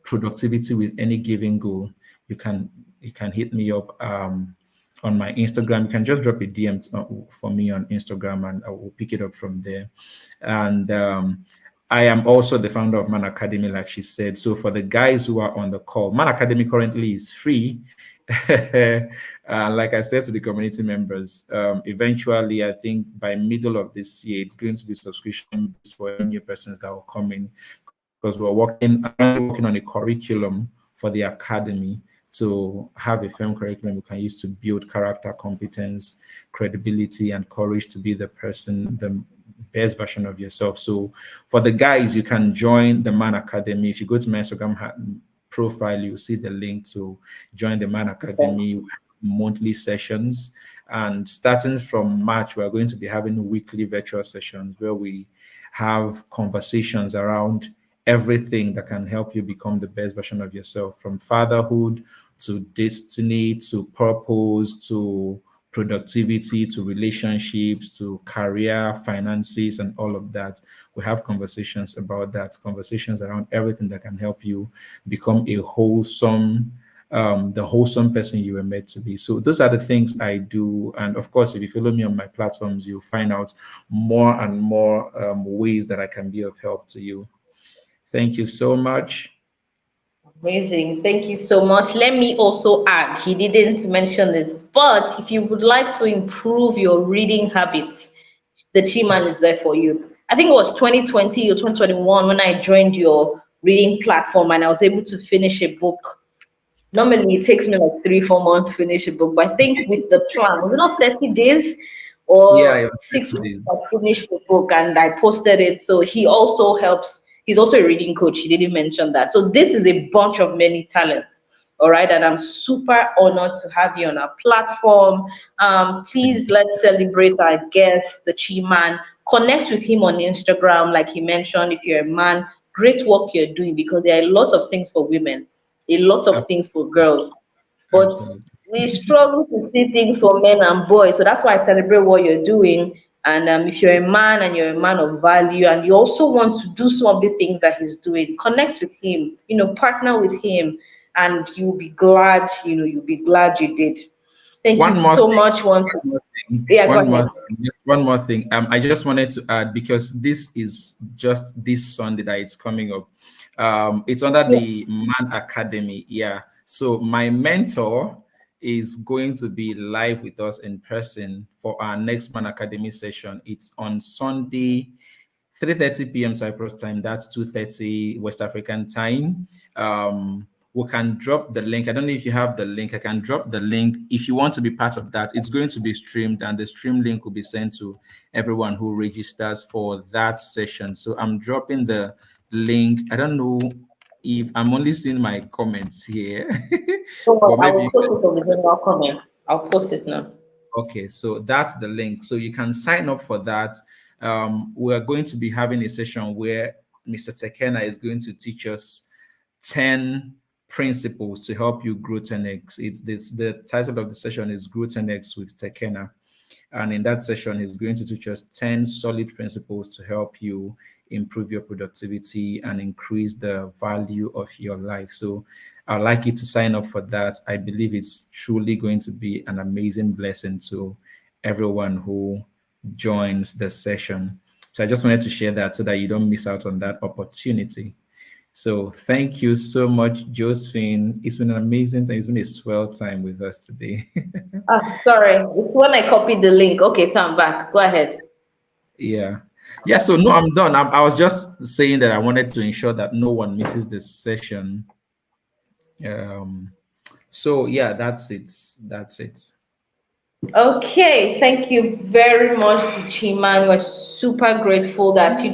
productivity with any given goal, you can hit me up on my Instagram. You can just drop a DM for me on Instagram, and I will pick it up from there. And I am also the founder of Man Academy, like she said. So for the guys who are on the call, Man Academy currently is free. Like I said to the community members, eventually, I think by middle of this year, it's going to be subscription based for any new persons that will come in, because I'm currently working on a curriculum for the academy to have a firm curriculum we can use to build character, competence, credibility, and courage to be the best version of yourself. So for the guys, you can join the Man Academy. If you go to my Instagram profile, you'll see the link to join the Man Academy. Monthly sessions, and starting from March, we're going to be having weekly virtual sessions where we have conversations around everything that can help you become the best version of yourself, from fatherhood to destiny to purpose to productivity to relationships to career, finances, and all of that. We have conversations about that, conversations around everything that can help you become a the wholesome person you were meant to be. So those are the things I do. And of course, if you follow me on my platforms, you'll find out more and more ways that I can be of help to you. Thank you so much. Amazing. Thank you so much. Let me also add, he didn't mention this, but if you would like to improve your reading habits, the ChiMan is there for you. I think it was 2020 or 2021 when I joined your reading platform and I was able to finish a book. Normally, it takes me like 3, 4 months to finish a book, but I think with the plan, was it not 30 days Yeah, or it was 6 weeks? yesterday. I finished the book and I posted it. So he also helps. He's also a reading coach. He didn't mention that. So this is a bunch of many talents. All right, and I'm super honored to have you on our platform. Please let's celebrate our guest, the Chi Man. Connect with him on Instagram, like he mentioned. If you're a man, great work you're doing, because there are a lot of things for women, a lot of things for Absolutely. girls, but Absolutely. we struggle to see things for men and boys. So that's why I celebrate what you're doing. And if you're a man and you're a man of value, and you also want to do some of these things that he's doing, connect with him, partner with him, and you'll be glad, you'll be glad you did. Thank you One more so thing. much once. One more thing. Yeah, go One more ahead. thing. Just one more thing. I just wanted to add, because this is just this Sunday that it's coming up. It's under Yeah. the Man Academy. Yeah. So my mentor is going to be live with us in person for our next Man Academy session. It's on Sunday, 3:30 p.m. Cyprus time. That's 2:30 West African time. We can drop the link. I don't know if you have the link. I can drop the link if you want to be part of that. It's going to be streamed, and the stream link will be sent to everyone who registers for that session. So I'm dropping the link. I don't know if I'm only seeing my comments here, Don't worry, but I maybe. will post it on the general comments. I'll post it now. Okay, so that's the link. So you can sign up for that. We're going to be having a session where Mr. Tekena is going to teach us 10 principles to help you grow 10x. It's this, the title of the session is Grow 10x with Tekena. And in that session, he's going to teach us 10 solid principles to help you improve your productivity and increase the value of your life. So I'd like you to sign up for that. I believe it's truly going to be an amazing blessing to everyone who joins the session. So I just wanted to share that so that you don't miss out on that opportunity. So thank you so much, Josephine. It's been an amazing time. It's been a swell time with us today. Sorry, it's when I copied the link. Okay, so I'm back. Go ahead. Yeah. Yeah. So no, I'm done. I was just saying that I wanted to ensure that no one misses this session. Um, so yeah, that's it. That's it. Okay, thank you very much, Chiman. We're super grateful that you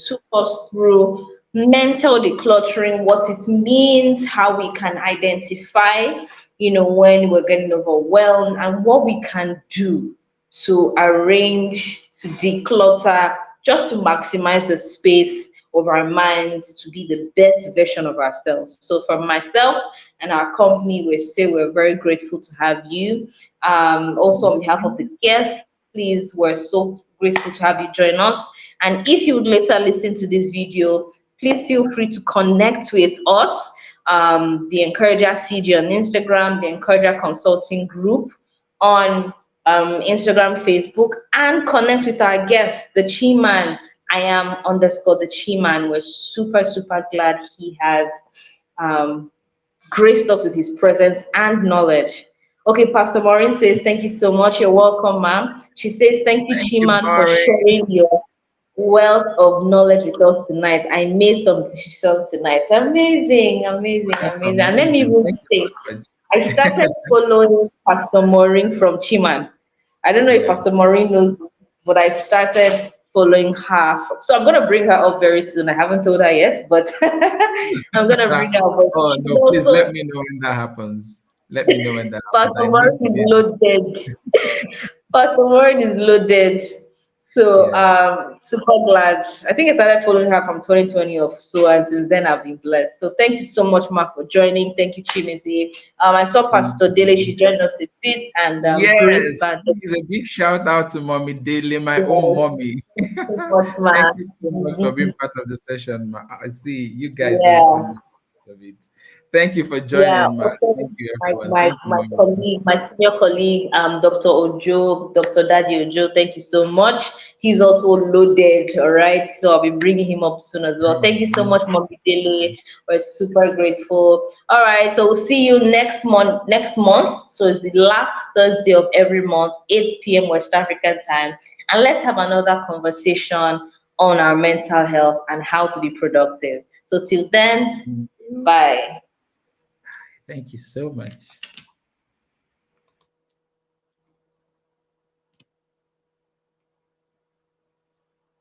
took us through mental decluttering, what it means, how we can identify, when we're getting overwhelmed, and what we can do to arrange, to declutter, just to maximize the space of our minds to be the best version of ourselves. So, for myself and our company, we say we're very grateful to have you. Also, on behalf of the guests, please, we're so grateful to have you join us. And if you would later listen to this video, please feel free to connect with us, the Encourager CG on Instagram, the Encourager Consulting Group on Instagram, Facebook, and connect with our guest, the ChiMan. I am underscore the ChiMan. We're super, super glad he has um, graced us with his presence and knowledge. Okay, Pastor Maureen says, thank you so much. You're welcome, ma'am. She says, thank you, Thank you, Chiman, for Maury. sharing your wealth of knowledge with us tonight. I made some decisions tonight. Amazing, amazing, That's amazing. And let me amazing. even Thank you say, so much. I started following Pastor Maureen from Chiman. I don't know if Yeah. Pastor Maureen knows, but I started following her. So I'm going to bring her up very soon. I haven't told her yet, but I'm going to bring her up. But Oh she's no, please let also, me know when that happens. Let me know when that happens. Pastor I need Maureen to is hear. loaded. Pastor Warren is loaded. So Yeah. super glad. I think I started following her from 2020 or so, and since then I've been blessed. So thank you so much, Ma, for joining. Thank you, Chimezie. I saw Thank Pastor Dele. you. She joined us a bit, and great Yes, band. please, a big shout out to Mommy Daily, my own Yes, mommy. thank you so much, Thank Ma. you so much for being Mhm. part of the session, ma. I see you guys don't even Yeah. know the rest of it. Thank you for Yeah, joining, ma. also Thank you, my, everyone. my, Thank you, my mommy. colleague, my senior colleague, Dr. Ojo, Dr. Daddy Ojo, thank you so much. He's also loaded, all right? So I'll be bringing him up soon as well. Thank you so much, Mommy Dele. We're super grateful. All right, so we'll see you next month. Next month, so it's the last Thursday of every month, 8 p.m. West African time, and let's have another conversation on our mental health and how to be productive. So till then, bye. Thank you so much.